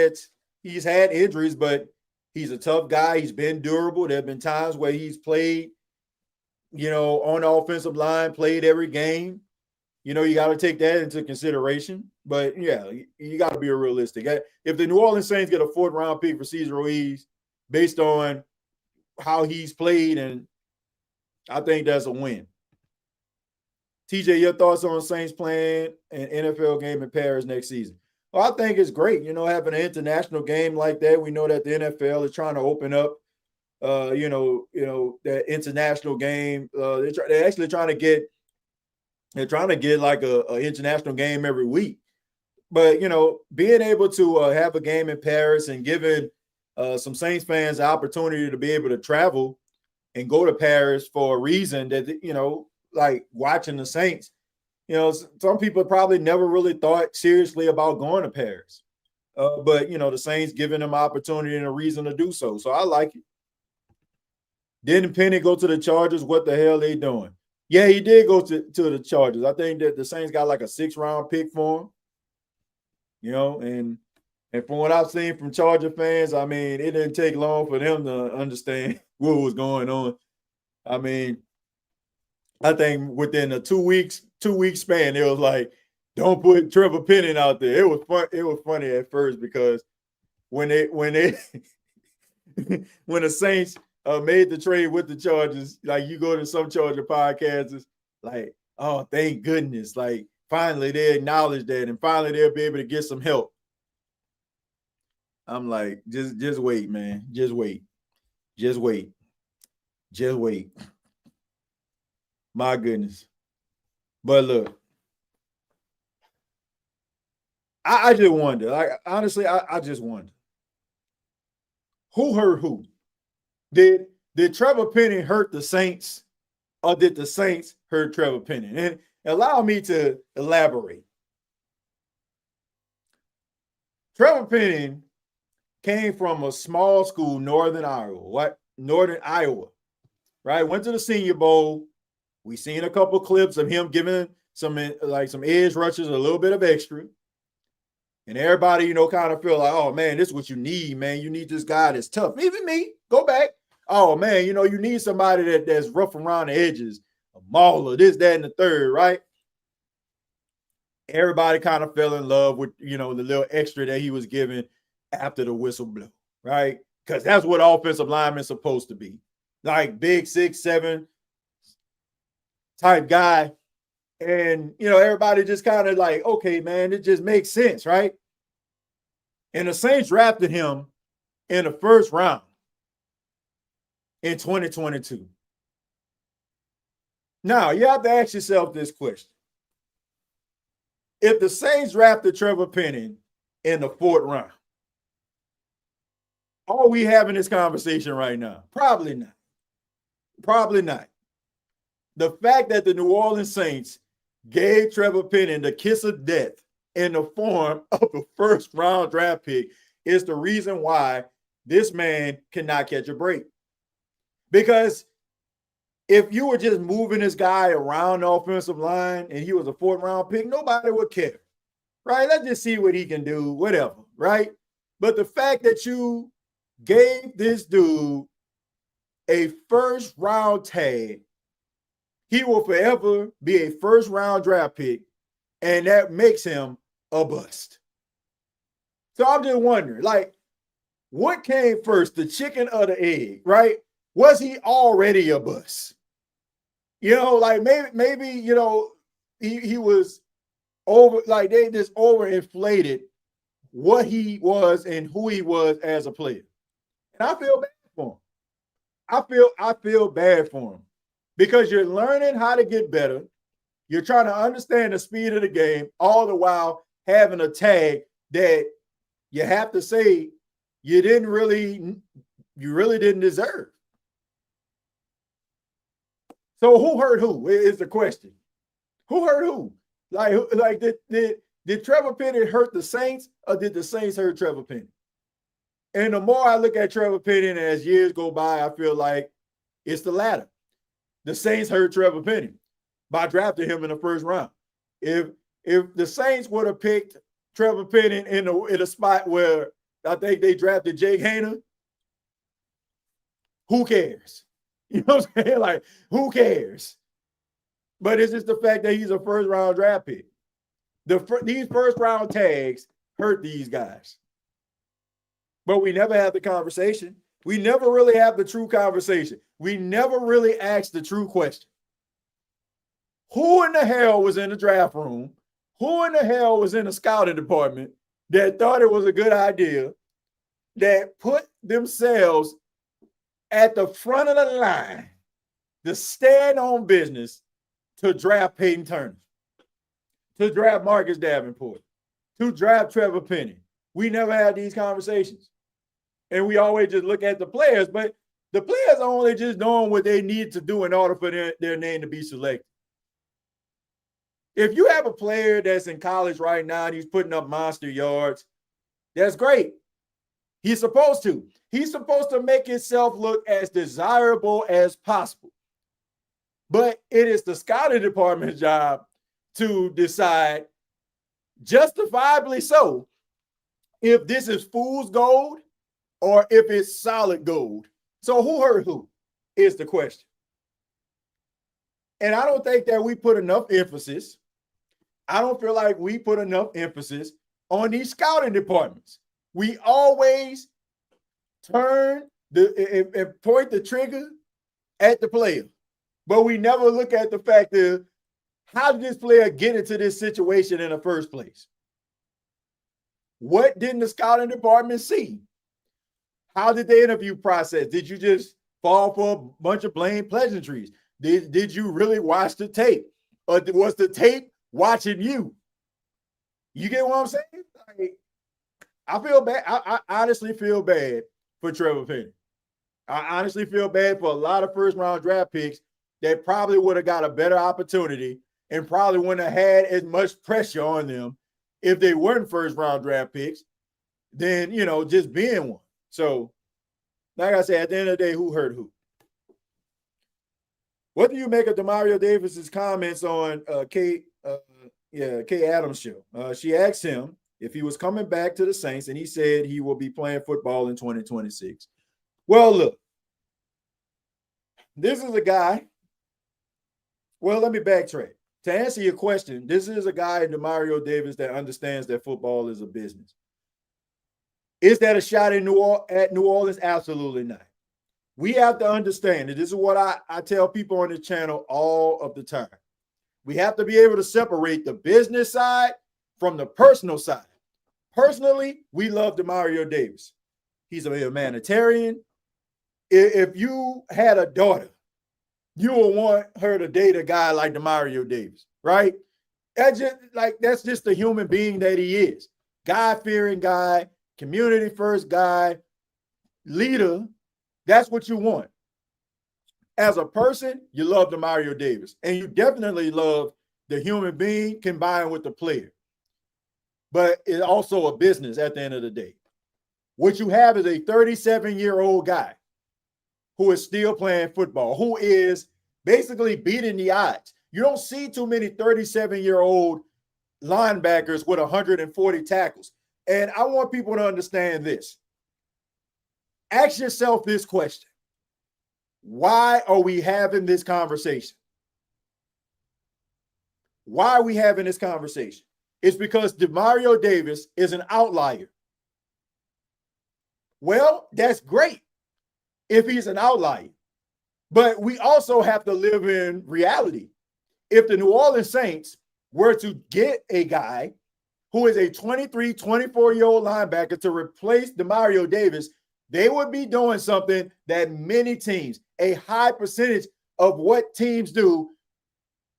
he's had injuries, but he's a tough guy. He's been durable. There have been times where he's played, on the offensive line, played every game. You got to take that into consideration. But, yeah, you got to be realistic. If the New Orleans Saints get a fourth-round pick for Cesar Ruiz based on how he's played, and I think that's a win. TJ, your thoughts on Saints playing an NFL game in Paris next season? Well, I think it's great, having an international game like that. We know that the NFL is trying to open up, that international game. They're actually trying to get like a international game every week. But, being able to have a game in Paris and giving some Saints fans the opportunity to be able to travel and go to Paris for a reason that, like watching the Saints, some people probably never really thought seriously about going to Paris. But, the Saints giving them opportunity and a reason to do so. So I like it. Didn't Penny go to the Chargers? What the hell they doing? Yeah, he did go to the Chargers. I think that the Saints got like a 6th-round pick for him, and from what I've seen from Charger fans, I mean, it didn't take long for them to understand what was going on. I mean, I think within a 2 weeks span, it was like, don't put Trevor Penning out there. It was fun. It was funny at first because when the Saints made the trade with the Chargers, like you go to some Charger podcasts, like, oh, thank goodness. Like, finally they acknowledge that, and finally they'll be able to get some help. I'm like, just wait, man. Just wait. My goodness. But look, I just wonder. Like, honestly, I just wonder. Who hurt who? Did Trevor Penning hurt the Saints, or did the Saints hurt Trevor Penning? And allow me to elaborate. Trevor Penning came from a small school, Northern Iowa, right? Went to the Senior Bowl. We seen a couple clips of him giving some edge rushers a little bit of extra. And everybody, kind of feel like, oh, man, this is what you need, man. You need this guy that's tough. Even me, go back. Oh, man, you need somebody that's rough around the edges, a mauler, this, that, and the third, right? Everybody kind of fell in love with, the little extra that he was given after the whistle blew, right? Because that's what offensive linemen's supposed to be. Like big 6'7" type guy. And, everybody just kind of like, okay, man, it just makes sense, right? And the Saints drafted him in the 1st round. in 2022. Now, you have to ask yourself this question. If the Saints drafted Trevor Penning in the 4th round, are we having this conversation right now? Probably not. Probably not. The fact that the New Orleans Saints gave Trevor Penning the kiss of death in the form of a 1st-round draft pick is the reason why this man cannot catch a break. Because if you were just moving this guy around the offensive line and he was a 4th-round pick, nobody would care, right? Let's just see what he can do, whatever, right? But the fact that you gave this dude a 1st-round tag, he will forever be a 1st-round draft pick, and that makes him a bust. So I'm just wondering, like, what came first, the chicken or the egg, right? Was he already a bust? You know, like maybe you know, he was over, like they just overinflated what he was and who he was as a player. And I feel bad for him. I feel bad for him because you're learning how to get better. You're trying to understand the speed of the game, all the while having a tag that you have to say you really didn't deserve. So who hurt who is the question. Who hurt who? Like did Trevor Penning hurt the Saints or did the Saints hurt Trevor Penning? And the more I look at Trevor Penning as years go by, I feel like it's the latter. The Saints hurt Trevor Penning by drafting him in the 1st round. If the Saints would have picked Trevor Penning in a spot where I think they drafted Jake Haener, who cares? You know what I'm saying? Like, who cares? But it's just the fact that he's a 1st-round draft pick. These 1st-round tags hurt these guys. But we never have the conversation. We never really have the true conversation. We never really ask the true question. Who in the hell was in the draft room? Who in the hell was in the scouting department that thought it was a good idea, that put themselves at the front of the line to stand on business to draft Peyton Turner, to draft Marcus Davenport, to draft Trevor Penning? We never had these conversations. And we always just look at the players, but the players are only just doing what they need to do in order for their name to be selected. If you have a player that's in college right now and he's putting up monster yards, that's great. He's supposed to. He's supposed to make himself look as desirable as possible. But it is the scouting department's job to decide, justifiably so, if this is fool's gold or if it's solid gold. So who hurt who is the question. And I don't think that we put enough emphasis. I don't feel like we put enough emphasis on these scouting departments. We always turn and point the trigger at the player, but we never look at the fact of how did this player get into this situation in the first place? What didn't the scouting department see? How did the interview process? Did you just fall for a bunch of blame pleasantries? Did you really watch the tape? Or was the tape watching you? You get what I'm saying? Like, I feel bad. I honestly feel bad for Trevor Penning. I honestly feel bad for a lot of 1st-round draft picks that probably would have got a better opportunity and probably wouldn't have had as much pressure on them if they weren't 1st-round draft picks than, you know, just being one. So, like I said, at the end of the day, who hurt who? What do you make of Demario Davis's comments on Kay Adams' show? She asked him if he was coming back to the Saints, and he said he will be playing football in 2026. Well, look, this is a guy. Well, let me backtrack. To answer your question, this is a guy, Demario Davis, that understands that football is a business. Is that a shot at New Orleans? Absolutely not. We have to understand that this is what I tell people on the channel all of the time. We have to be able to separate the business side from the personal side. Personally, we love Demario Davis. He's a humanitarian. if you had a daughter, you would want her to date a guy like Demario Davis, right? That's just the human being that he is. God-fearing guy, community first guy, leader. That's what you want. As a person, you love Demario Davis, and you definitely love the human being combined with the player. But it's also a business at the end of the day. What you have is a 37-year-old guy who is still playing football, who is basically beating the odds. You don't see too many 37-year-old linebackers with 140 tackles. And I want people to understand this. Ask yourself this question. Why are we having this conversation? Why are we having this conversation? It's because Demario Davis is an outlier. Well, that's great if he's an outlier. But we also have to live in reality. If the New Orleans Saints were to get a guy who is a 23, 24-year-old linebacker to replace Demario Davis, they would be doing something that many teams, a high percentage of what teams do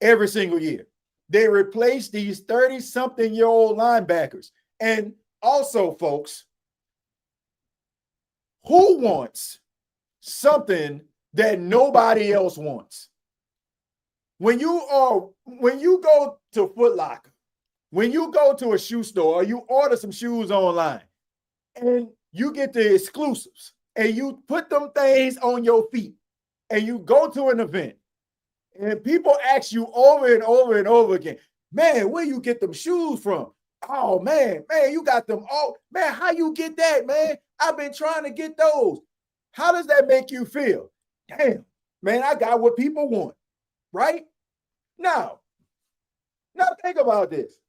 every single year. They replace these 30-something-year-old linebackers. And also, folks, who wants something that nobody else wants? When you go to Foot Locker, when you go to a shoe store, or you order some shoes online, and you get the exclusives, and you put them things on your feet, and you go to an event, and people ask you over and over and over again, man, where you get them shoes from? Oh, man, you got them. Oh, man, how you get that, man? I've been trying to get those. How does that make you feel? Damn, man, I got what people want, right? Now think about this.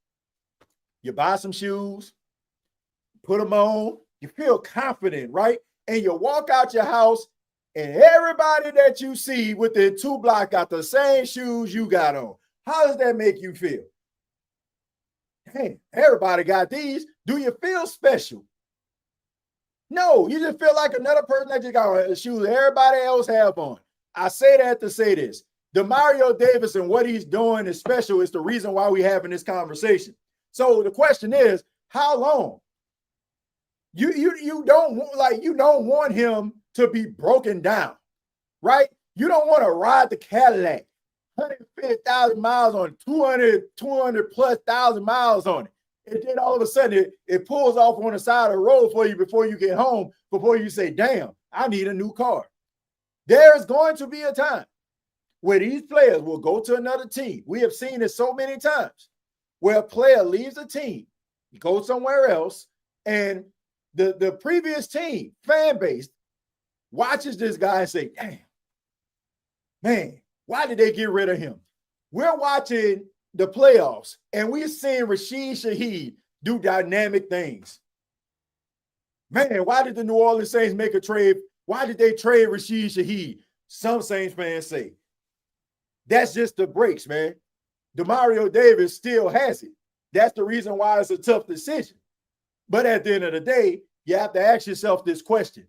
You buy some shoes, put them on, you feel confident, right? And you walk out your house, and everybody that you see within 2 blocks got the same shoes you got on. How does that make you feel? Hey, everybody got these. Do you feel special? No, you just feel like another person that just got shoes everybody else have on. I say that to say this. Demario Davis and what he's doing is special. It's the reason why we're having this conversation. So the question is, how long? You don't want him to be broken down, right? You don't want to ride the Cadillac, 150,000 miles on it, 200 plus thousand miles on it. And then all of a sudden it pulls off on the side of the road for you before you get home, before you say, damn, I need a new car. There's going to be a time where these players will go to another team. We have seen it so many times where a player leaves a team, goes somewhere else, and the previous team, fan base, watches this guy and say, damn, man, why did they get rid of him? We're watching the playoffs, and we're seeing Rashid Shaheed do dynamic things. Man, why did the New Orleans Saints make a trade? Why did they trade Rashid Shaheed? Some Saints fans say, that's just the breaks, man. Demario Davis still has it. That's the reason why it's a tough decision. But at the end of the day, you have to ask yourself this question.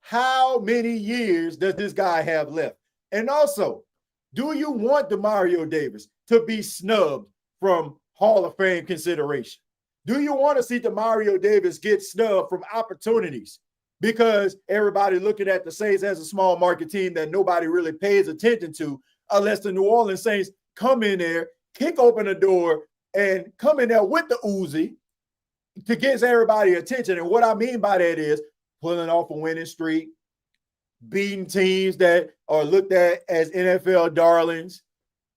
How many years does this guy have left? And also, do you want Demario Davis to be snubbed from Hall of Fame consideration? Do you want to see Demario Davis get snubbed from opportunities because everybody looking at the Saints as a small market team that nobody really pays attention to unless the New Orleans Saints come in there, kick open the door, and come in there with the Uzi to get everybody attention? And what I mean by that is pulling off a winning streak, beating teams that are looked at as NFL darlings.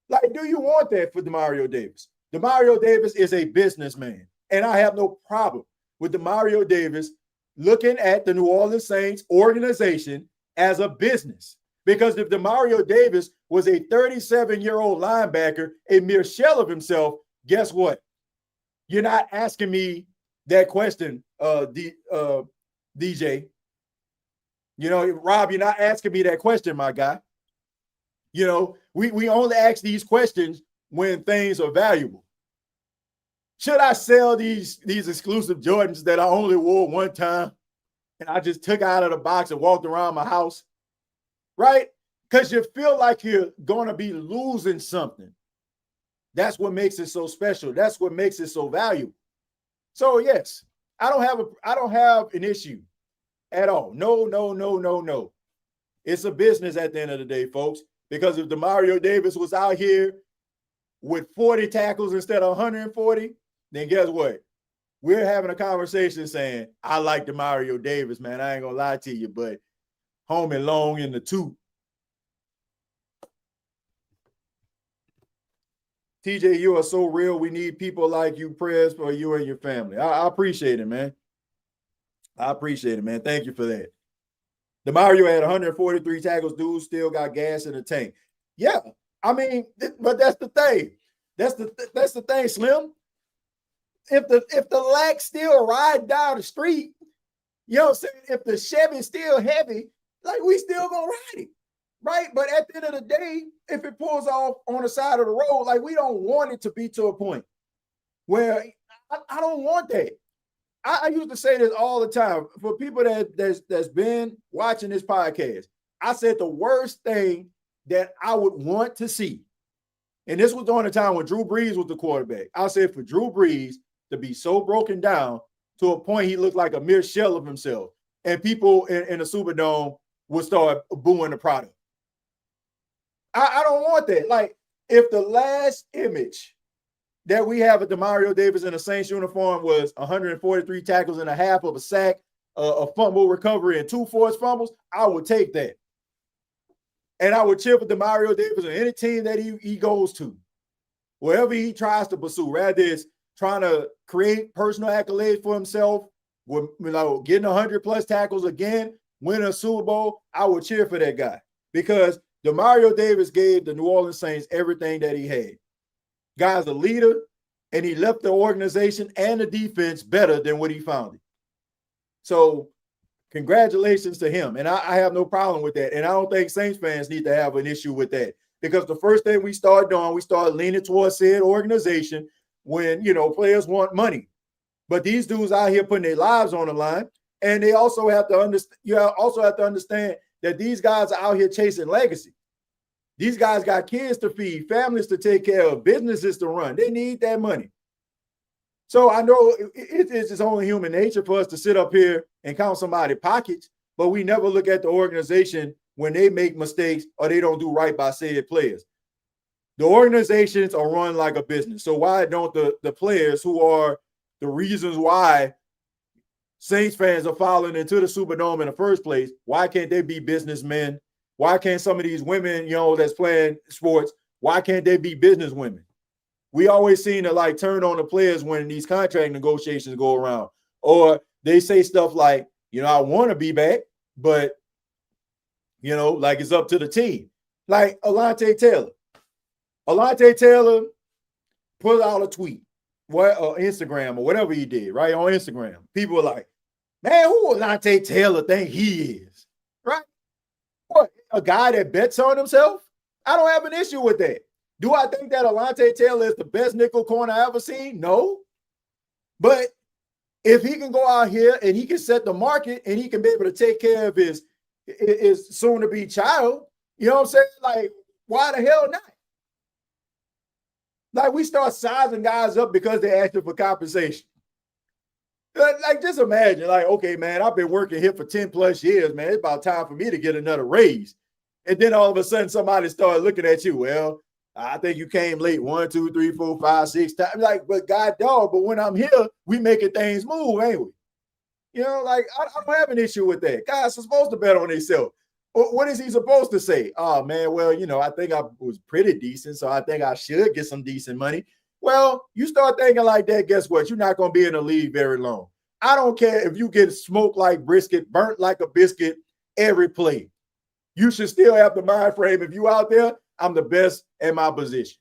Like, do you want that for Demario Davis? Demario Davis is a businessman, and I have no problem with Demario Davis looking at the New Orleans Saints organization as a business. Because if Demario Davis was a 37-year-old linebacker, a mere shell of himself, guess what? You're not asking me that question, DJ. You know, Rob, you're not asking me that question, my guy. You know, we only ask these questions when things are valuable. Should I sell these exclusive Jordans that I only wore one time and I just took out of the box and walked around my house? right? Because you feel like you're going to be losing something. That's what makes it so special. That's what makes it so valuable. So yes, I don't have an issue at all. No. It's a business at the end of the day, folks. Because if Demario Davis was out here with 40 tackles instead of 140, then guess what? We're having a conversation saying, I like Demario Davis, man. I ain't gonna lie to you, but home and long in the two. TJ, you are so real. We need people like you. Prayers for you and your family. I appreciate it, man. I appreciate it, man. Thank you for that. Demario had 143 tackles. Dude still got gas in the tank. Yeah, I mean, but that's the thing. That's the thing, Slim. If the lack still ride down the street, you know what I'm saying? If the Chevy's still heavy, like we still gonna ride it, right? But at the end of the day, if it pulls off on the side of the road, like we don't want it to be to a point where I don't want that. I used to say this all the time for people that's been watching this podcast. I said the worst thing that I would want to see, and this was during the time when Drew Brees was the quarterback. I said for Drew Brees to be so broken down to a point he looked like a mere shell of himself, and people in the Superdome would start booing the product. I don't want that. Like, if the last image that we have of Demario Davis in a Saints uniform was 143 tackles and a half of a sack, a fumble recovery, and 2 forced fumbles, I would take that. And I would cheer for Demario Davis on any team that he goes to, wherever he tries to pursue, rather it's trying to create personal accolades for himself, with, getting 100+ tackles again, winning a Super Bowl. I would cheer for that guy because Demario Davis gave the New Orleans Saints everything that he had. Guy's a leader, and he left the organization and the defense better than what he found it. So congratulations to him. And I have no problem with that. And I don't think Saints fans need to have an issue with that because the first thing we started doing, we started leaning towards said organization when, players want money. But these dudes out here putting their lives on the line. And they also have to understand, that these guys are out here chasing legacy. These guys got kids to feed, families to take care of, businesses to run. They need that money. So I know it's just only human nature for us to sit up here and count somebody's pockets, but we never look at the organization when they make mistakes or they don't do right by said players. The organizations are run like a business. So why don't the players who are the reasons why Saints fans are falling into the Superdome in the first place, why can't they be businessmen? Why can't some of these women, that's playing sports, why can't they be business women? We always seem to turn on the players when these contract negotiations go around. Or they say stuff like, I want to be back, but, it's up to the team. Like Alontae Taylor. Alontae Taylor put out a tweet, or Instagram or whatever he did, right, on Instagram. People were like, man, who Alontae Taylor think he is, right? What, a guy that bets on himself? I don't have an issue with that. Do I think that Alontae Taylor is the best nickel corner I ever seen? No. But if he can go out here and he can set the market and he can be able to take care of his soon-to-be child, you know what I'm saying? Like, why the hell not? Like, we start sizing guys up because they're asking for compensation. Like, just imagine, okay, man, I've been working here for 10+ years, man. It's about time for me to get another raise. And then all of a sudden somebody started looking at you. Well, I think you came late 1, 2, 3, 4, 5, 6 times. Like, but God dog, but when I'm here, we making things move, ain't we? I don't have an issue with that. Guys are supposed to bet on themselves. What is he supposed to say? Oh, man, well, I think I was pretty decent, so I think I should get some decent money. Well, you start thinking like that, guess what? You're not going to be in the league very long. I don't care if you get smoked like brisket, burnt like a biscuit every play. You should still have the mind frame. If you out there, I'm the best in my position.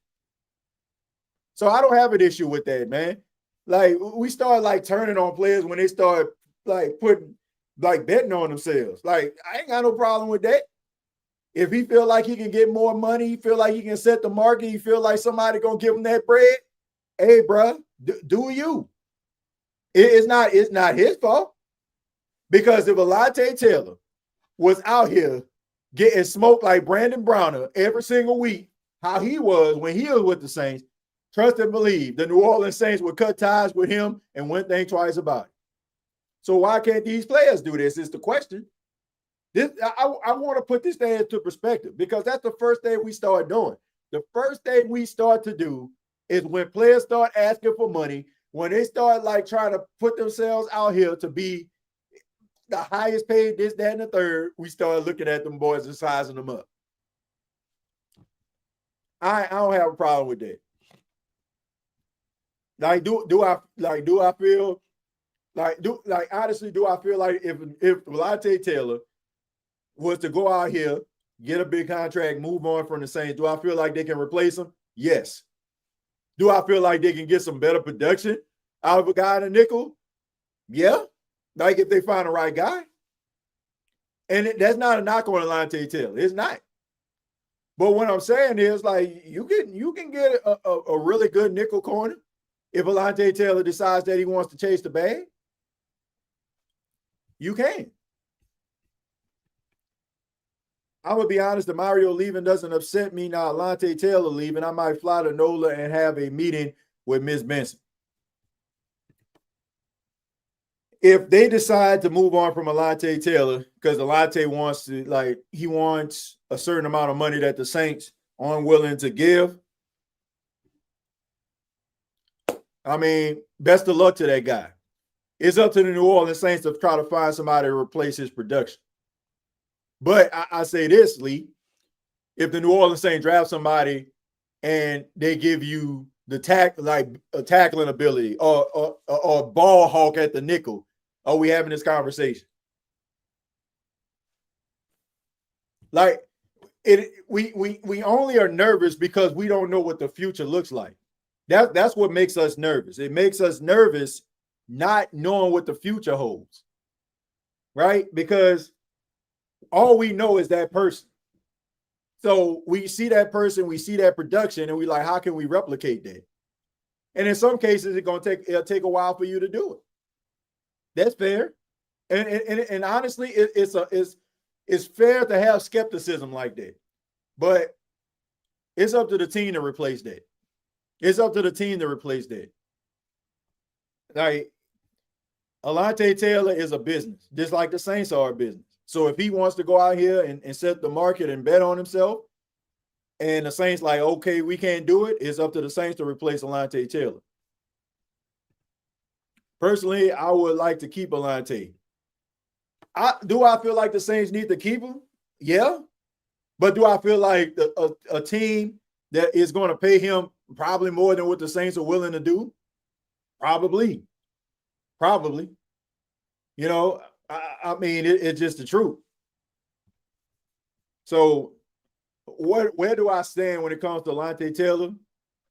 So I don't have an issue with that, man. Like, we start turning on players when they start betting on themselves. Like, I ain't got no problem with that. If he feel like he can get more money, he feel like he can set the market, he feel like somebody gonna give him that bread, hey, bro, do you? It's not his fault. Because if Alontae Taylor was out here getting smoked like Brandon Browner every single week, how he was when he was with the Saints, trust and believe the New Orleans Saints would cut ties with him and wouldn't think twice about it. So why can't these players do this is the question. I want to put this thing into perspective because that's the first thing we start doing. The first thing we start to do is when players start asking for money, when they start like trying to put themselves out here to be the highest paid, this, that, and the third, we start looking at them boys and sizing them up. I don't have a problem with that. Like, do I feel like honestly, do I feel like if Lante Taylor was to go out here, get a big contract, move on from the Saints, do I feel like they can replace him? Yes. Do I feel like they can get some better production out of a guy in a nickel? Yeah. Like if they find the right guy. And that's not a knock on Lante Taylor. It's not. But what I'm saying is like you can get a really good nickel corner if Lante Taylor decides that he wants to chase the bag. You can. I'm gonna be honest, Demario leaving doesn't upset me. Now, Lante Taylor leaving, I might fly to NOLA and have a meeting with Ms. Benson. If they decide to move on from Lante Taylor, because Lante wants to, like, he wants a certain amount of money that the Saints aren't willing to give. I mean, best of luck to that guy. It's up to the New Orleans Saints to try to find somebody to replace his production. But I say this, Lee, if the New Orleans Saints draft somebody and they give you the tackling ability or ball hawk at the nickel, are we having this conversation? Like we only are nervous because we don't know what the future looks like. That's what makes us nervous. It makes us nervous not knowing what the future holds, right? Because all we know is that person. So we see that person, we see that production, and we like, how can we replicate that? And in some cases, it'll take a while for you to do it. That's fair. And honestly, it's fair to have skepticism like that. But it's up to the team to replace that. It's up to the team to replace that. Like, Lante Taylor is a business, just like the Saints are a business. So if he wants to go out here and set the market and bet on himself, and the Saints like, okay, we can't do it, it's up to the Saints to replace Lante Taylor. Personally, I would like to keep Lante. Do I feel like the Saints need to keep him? Yeah. But do I feel like a team that is going to pay him probably more than what the Saints are willing to do? Probably. You know, I mean, it's just the truth. So where do I stand when it comes to Lante Taylor?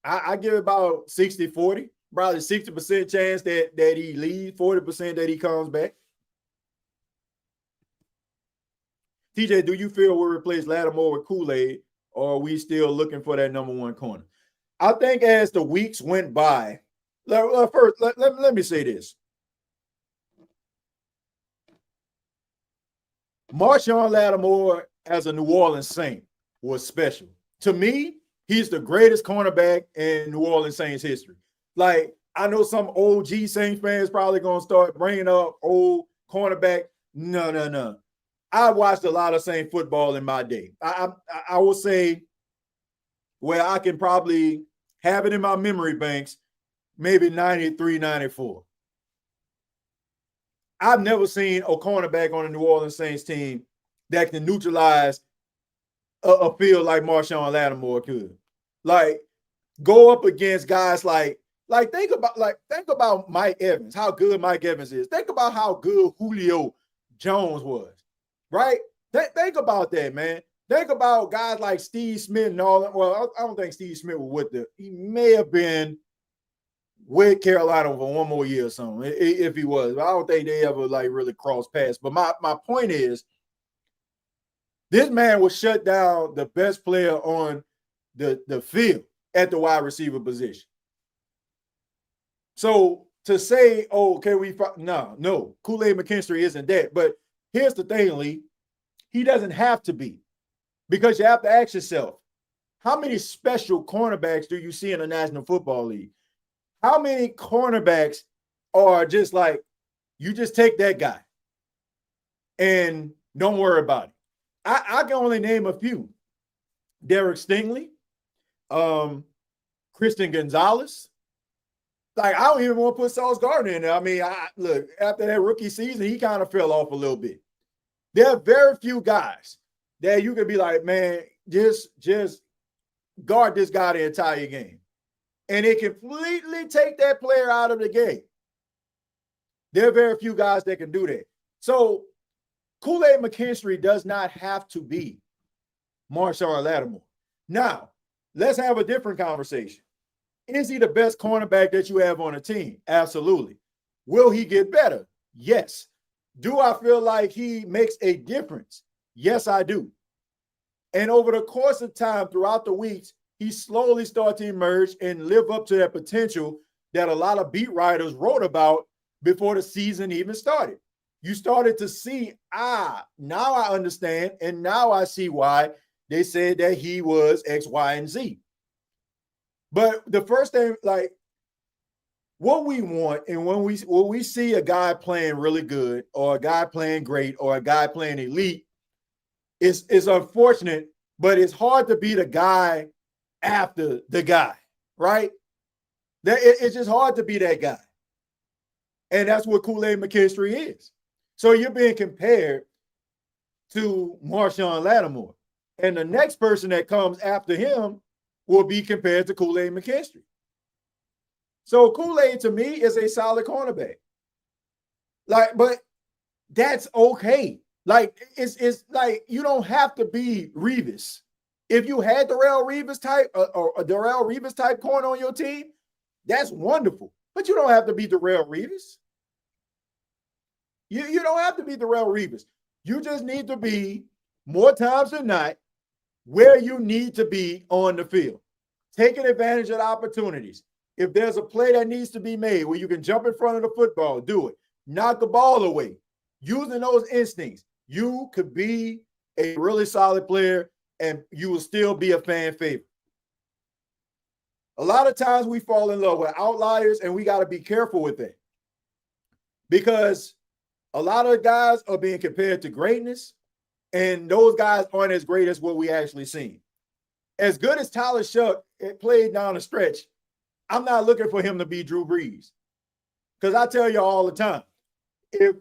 I give about 60-40, probably 60% chance that he leaves, 40% that he comes back. TJ, do you feel we'll replace Lattimore with Kool-Aid, or are we still looking for that number one corner? I think as the weeks went by, first, let me say this. Marshawn Lattimore as a New Orleans Saint was special. To me, he's the greatest cornerback in New Orleans Saints history. Like, I know some OG Saints fans probably going to start bringing up old cornerback. No. I watched a lot of Saint football in my day. I will say where I can probably have it in my memory banks, maybe 93, 94. I've never seen a cornerback on a New Orleans Saints team that can neutralize a field like Marshawn Lattimore could. Like, go up against guys like think about Mike Evans, how good Mike Evans is. Think about how good Julio Jones was, right? Think about that, man. Think about guys like Steve Smith and all that. Well, I don't think Steve Smith was he may have been with Carolina for one more year or something, if he was. I don't think they ever like really crossed paths. But my point is, this man would shut down the best player on the field at the wide receiver position. So to say, oh, can we no, Kool-Aid McKinstry isn't that. But here's the thing, Lee. He doesn't have to be. Because you have to ask yourself, how many special cornerbacks do you see in the National Football League? How many cornerbacks are just like, you just take that guy and don't worry about it? I can only name a few. Derek Stingley, Christian Gonzalez. Like, I don't even want to put Sauce Gardner in there. I mean, look, after that rookie season, he kind of fell off a little bit. There are very few guys that you could be like, man, just guard this guy the entire game. And it completely take that player out of the game. There are very few guys that can do that. So Kool-Aid McKinstry does not have to be Marshawn Lattimore. Now, let's have a different conversation. Is he the best cornerback that you have on a team? Absolutely. Will he get better? Yes. Do I feel like he makes a difference? Yes, I do. And over the course of time, throughout the weeks, he slowly started to emerge and live up to that potential that a lot of beat writers wrote about before the season even started. You started to see, now I understand, and now I see why they said that he was X, Y, and Z. But the first thing, like, what we want, and when we see a guy playing really good, or a guy playing great, or a guy playing elite, it's unfortunate, but it's hard to be the guy after the guy, right? It's just hard to be that guy. And that's what Kool-Aid McKinstry is. So you're being compared to Marshawn Lattimore. And the next person that comes after him will be compared to Kool-Aid McKinstry. So Kool-Aid, to me, is a solid cornerback. Like, but that's okay. Like, it's like, you don't have to be Revis. If you had Darrelle Revis type or a Darrelle Revis type corner on your team, that's wonderful. But you don't have to be Darrelle Revis. You don't have to be Darrelle Revis. You just need to be, more times than not, where you need to be on the field. Taking advantage of the opportunities. If there's a play that needs to be made where you can jump in front of the football, do it. Knock the ball away. Using those instincts, you could be a really solid player and you will still be a fan favorite. A lot of times we fall in love with outliers, and we got to be careful with that. Because a lot of guys are being compared to greatness, and those guys aren't as great as what we actually seen. As good as Tyler Shuck played down the stretch, I'm not looking for him to be Drew Brees. Because I tell you all the time, if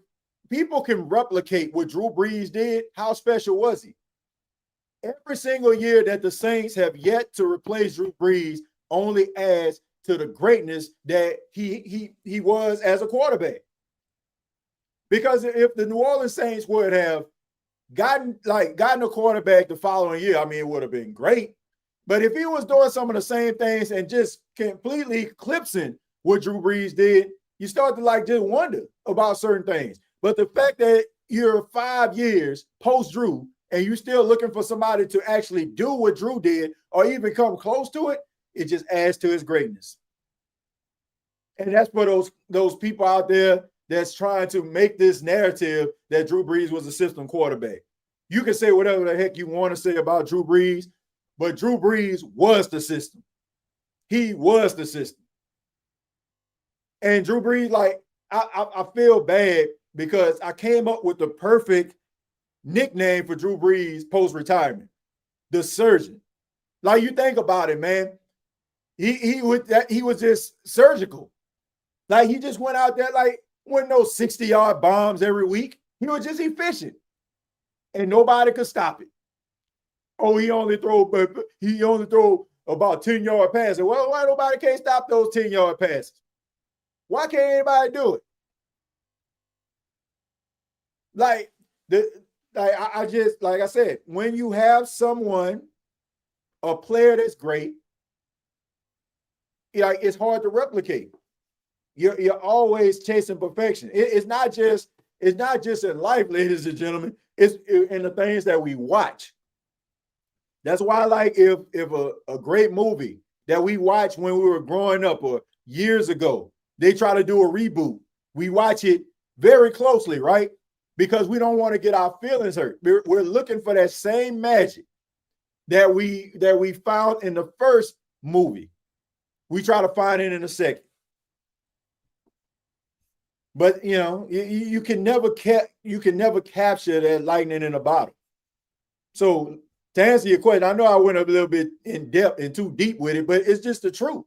people can replicate what Drew Brees did, how special was he? Every single year that the Saints have yet to replace Drew Brees only adds to the greatness that he was as a quarterback. Because if the New Orleans Saints would have gotten a quarterback the following year, I mean, it would have been great. But if he was doing some of the same things and just completely eclipsing what Drew Brees did, you start to just wonder about certain things. But the fact that you're 5 years post Drew and you're still looking for somebody to actually do what Drew did or even come close to it, it just adds to his greatness. And that's for those people out there that's trying to make this narrative that Drew Brees was a system quarterback. You can say whatever the heck you want to say about Drew Brees, but Drew Brees was the system. He was the system. And Drew Brees, I feel bad because I came up with the perfect nickname for Drew Brees post-retirement, the surgeon. Like, you think about it, man. He was just surgical. Like, he just went out there wasn't no 60-yard bombs every week. He was just efficient. And nobody could stop it. Oh, he only throw about 10-yard passes. Well, why nobody can't stop those 10-yard passes? Why can't anybody do it? I said, when you have a player that's great, it's hard to replicate. You're always chasing perfection. It's not just in life, ladies and gentlemen. It's in the things that we watch. That's why, if a great movie that we watched when we were growing up or years ago, they try to do a reboot, we watch it very closely, right? Because we don't want to get our feelings hurt. We're looking for that same magic. that we found in the first movie. We try to find it in the second. But you can never capture that lightning in a bottle. So to answer your question, I know I went a little bit in depth and too deep with it, but it's just the truth.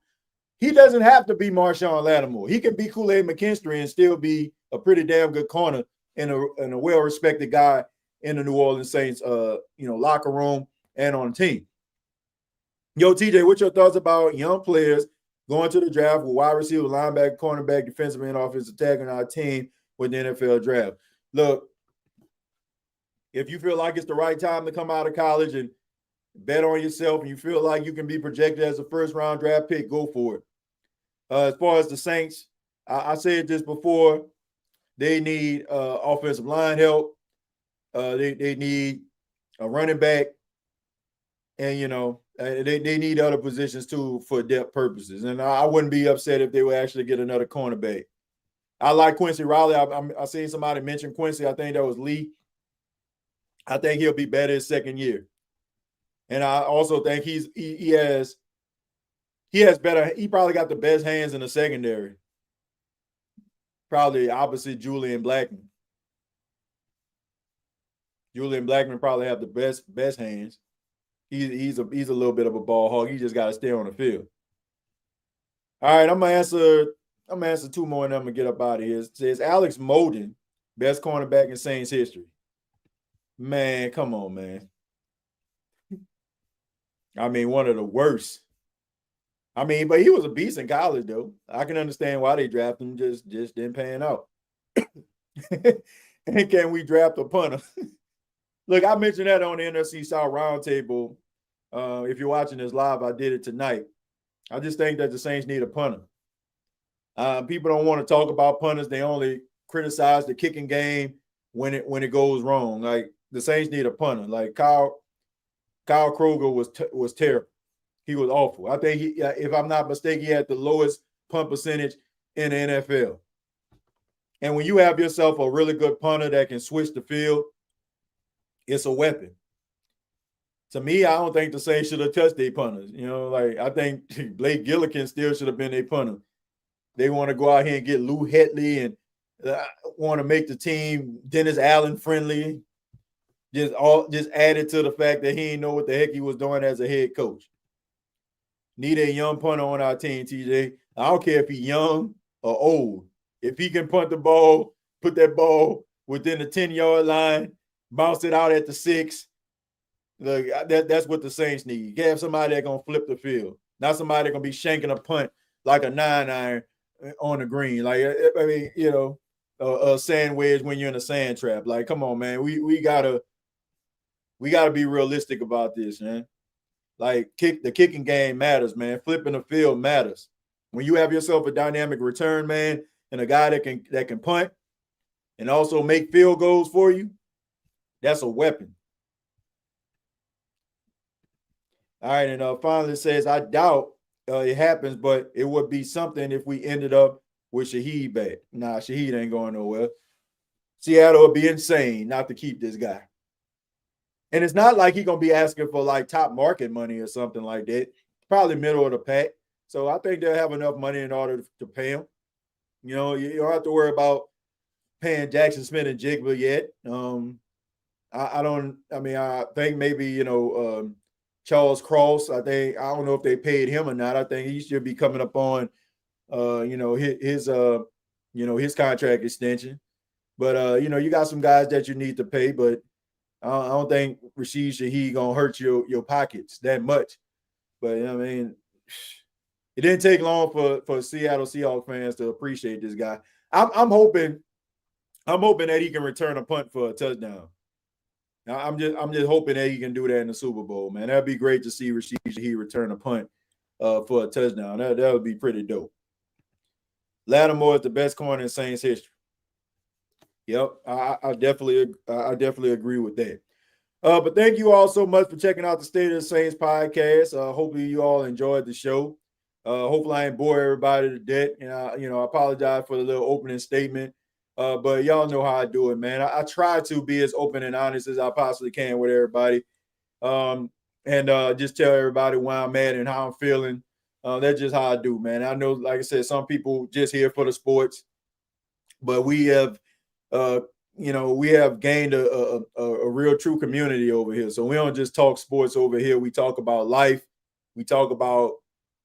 He doesn't have to be Marshawn Lattimore. He can be Kool-Aid McKinstry and still be a pretty damn good corner and a well-respected guy in the New Orleans Saints locker room and on the team. Yo, TJ, what's your thoughts about young players going to the draft with wide receiver, linebacker, cornerback, defensive end, offensive tackle on our team with the NFL draft? Look, if you feel like it's the right time to come out of college and bet on yourself and you feel like you can be projected as a first-round draft pick, go for it. As far as the Saints, I said this before, they need offensive line help. They need a running back. And, they need other positions too for depth purposes. And I wouldn't be upset if they would actually get another cornerback. I like Quincy Riley. I seen somebody mention Quincy. I think that was Lee. I think he'll be better his second year. And I also think he has better. He probably got the best hands in the secondary. Probably opposite Julian Blackman. Julian Blackman probably have the best hands. He's a little bit of a ball hog. He just got to stay on the field. All right, I'm gonna answer two more and I'm gonna get up out of here. It says Alex Molden, best cornerback in Saints history. Man, come on, man. I mean, one of the worst. I mean, but he was a beast in college, though. I can understand why they drafted him, just didn't pan out. And can we draft a punter? Look, I mentioned that on the NFC South Roundtable. If you're watching this live, I did it tonight. I just think that the Saints need a punter. People don't want to talk about punters. They only criticize the kicking game when it goes wrong. Like, the Saints need a punter. Like Kyle Kroger was terrible. He was awful. I think if I'm not mistaken, he had the lowest punt percentage in the NFL. And when you have yourself a really good punter that can switch the field, it's a weapon. To me, I don't think the Saints should have touched their punters. I think Blake Gillikin still should have been their punter. They want to go out here and get Lou Hetley and want to make the team Dennis Allen friendly. Just added to the fact that he didn't know what the heck he was doing as a head coach. Need a young punter on our team, TJ. I don't care if he's young or old. If he can punt the ball, put that ball within the 10-yard line, bounce it out at the 6. Look, that's what the Saints need. You have somebody that's going to flip the field, not somebody that's going to be shanking a punt like a 9-iron on the green. Like, I mean, a sand wedge when you're in a sand trap. Like, come on, man. We gotta be realistic about this, man. Like, the kicking game matters, man. Flipping the field matters. When you have yourself a dynamic return man and a guy that can punt and also make field goals for you, that's a weapon. All right, and finally it says, I doubt it happens, but it would be something if we ended up with Shaheed back. Nah, Shaheed ain't going nowhere. Seattle would be insane not to keep this guy. And it's not like he's going to be asking for like top market money or something like that. Probably middle of the pack. So I think they'll have enough money in order to pay him. You don't have to worry about paying Jackson Smith and Jigba yet. I think maybe, Charles Cross, I don't know if they paid him or not. I think he should be coming up on, his contract extension. But, you got some guys that you need to pay, but I don't think Rashid Shaheed going to hurt your pockets that much. But, I mean, it didn't take long for Seattle Seahawks fans to appreciate this guy. I'm hoping that he can return a punt for a touchdown. I'm just hoping that he can do that in the Super Bowl, man. That'd be great to see Rashid Shaheed return a punt for a touchdown. That would be pretty dope. Lattimore is the best corner in Saints history. Yep, I definitely agree with that. But thank you all so much for checking out the State of the Saints podcast. Hopefully you all enjoyed the show. Hopefully I ain't bore everybody to death. And I apologize for the little opening statement. But y'all know how I do it, man. I try to be as open and honest as I possibly can with everybody. and just tell everybody where I'm at and how I'm feeling. That's just how I do, man. I know, like I said, some people just here for the sports, but we have, we have gained a real true community over here. So we don't just talk sports over here. We talk about life. We talk about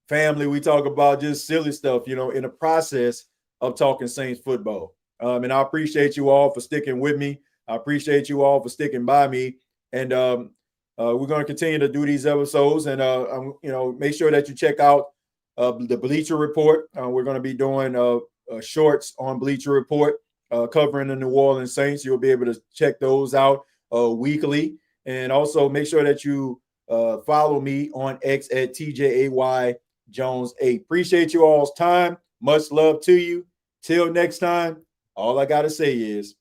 family. We talk about just silly stuff, in the process of talking Saints football. And I appreciate you all for sticking with me. I appreciate you all for sticking by me. And we're going to continue to do these episodes. And, make sure that you check out the Bleacher Report. We're going to be doing shorts on Bleacher Report covering the New Orleans Saints. You'll be able to check those out weekly. And also make sure that you follow me on X at TJAY Jones 8. Appreciate you all's time. Much love to you. Till next time, all I got to say is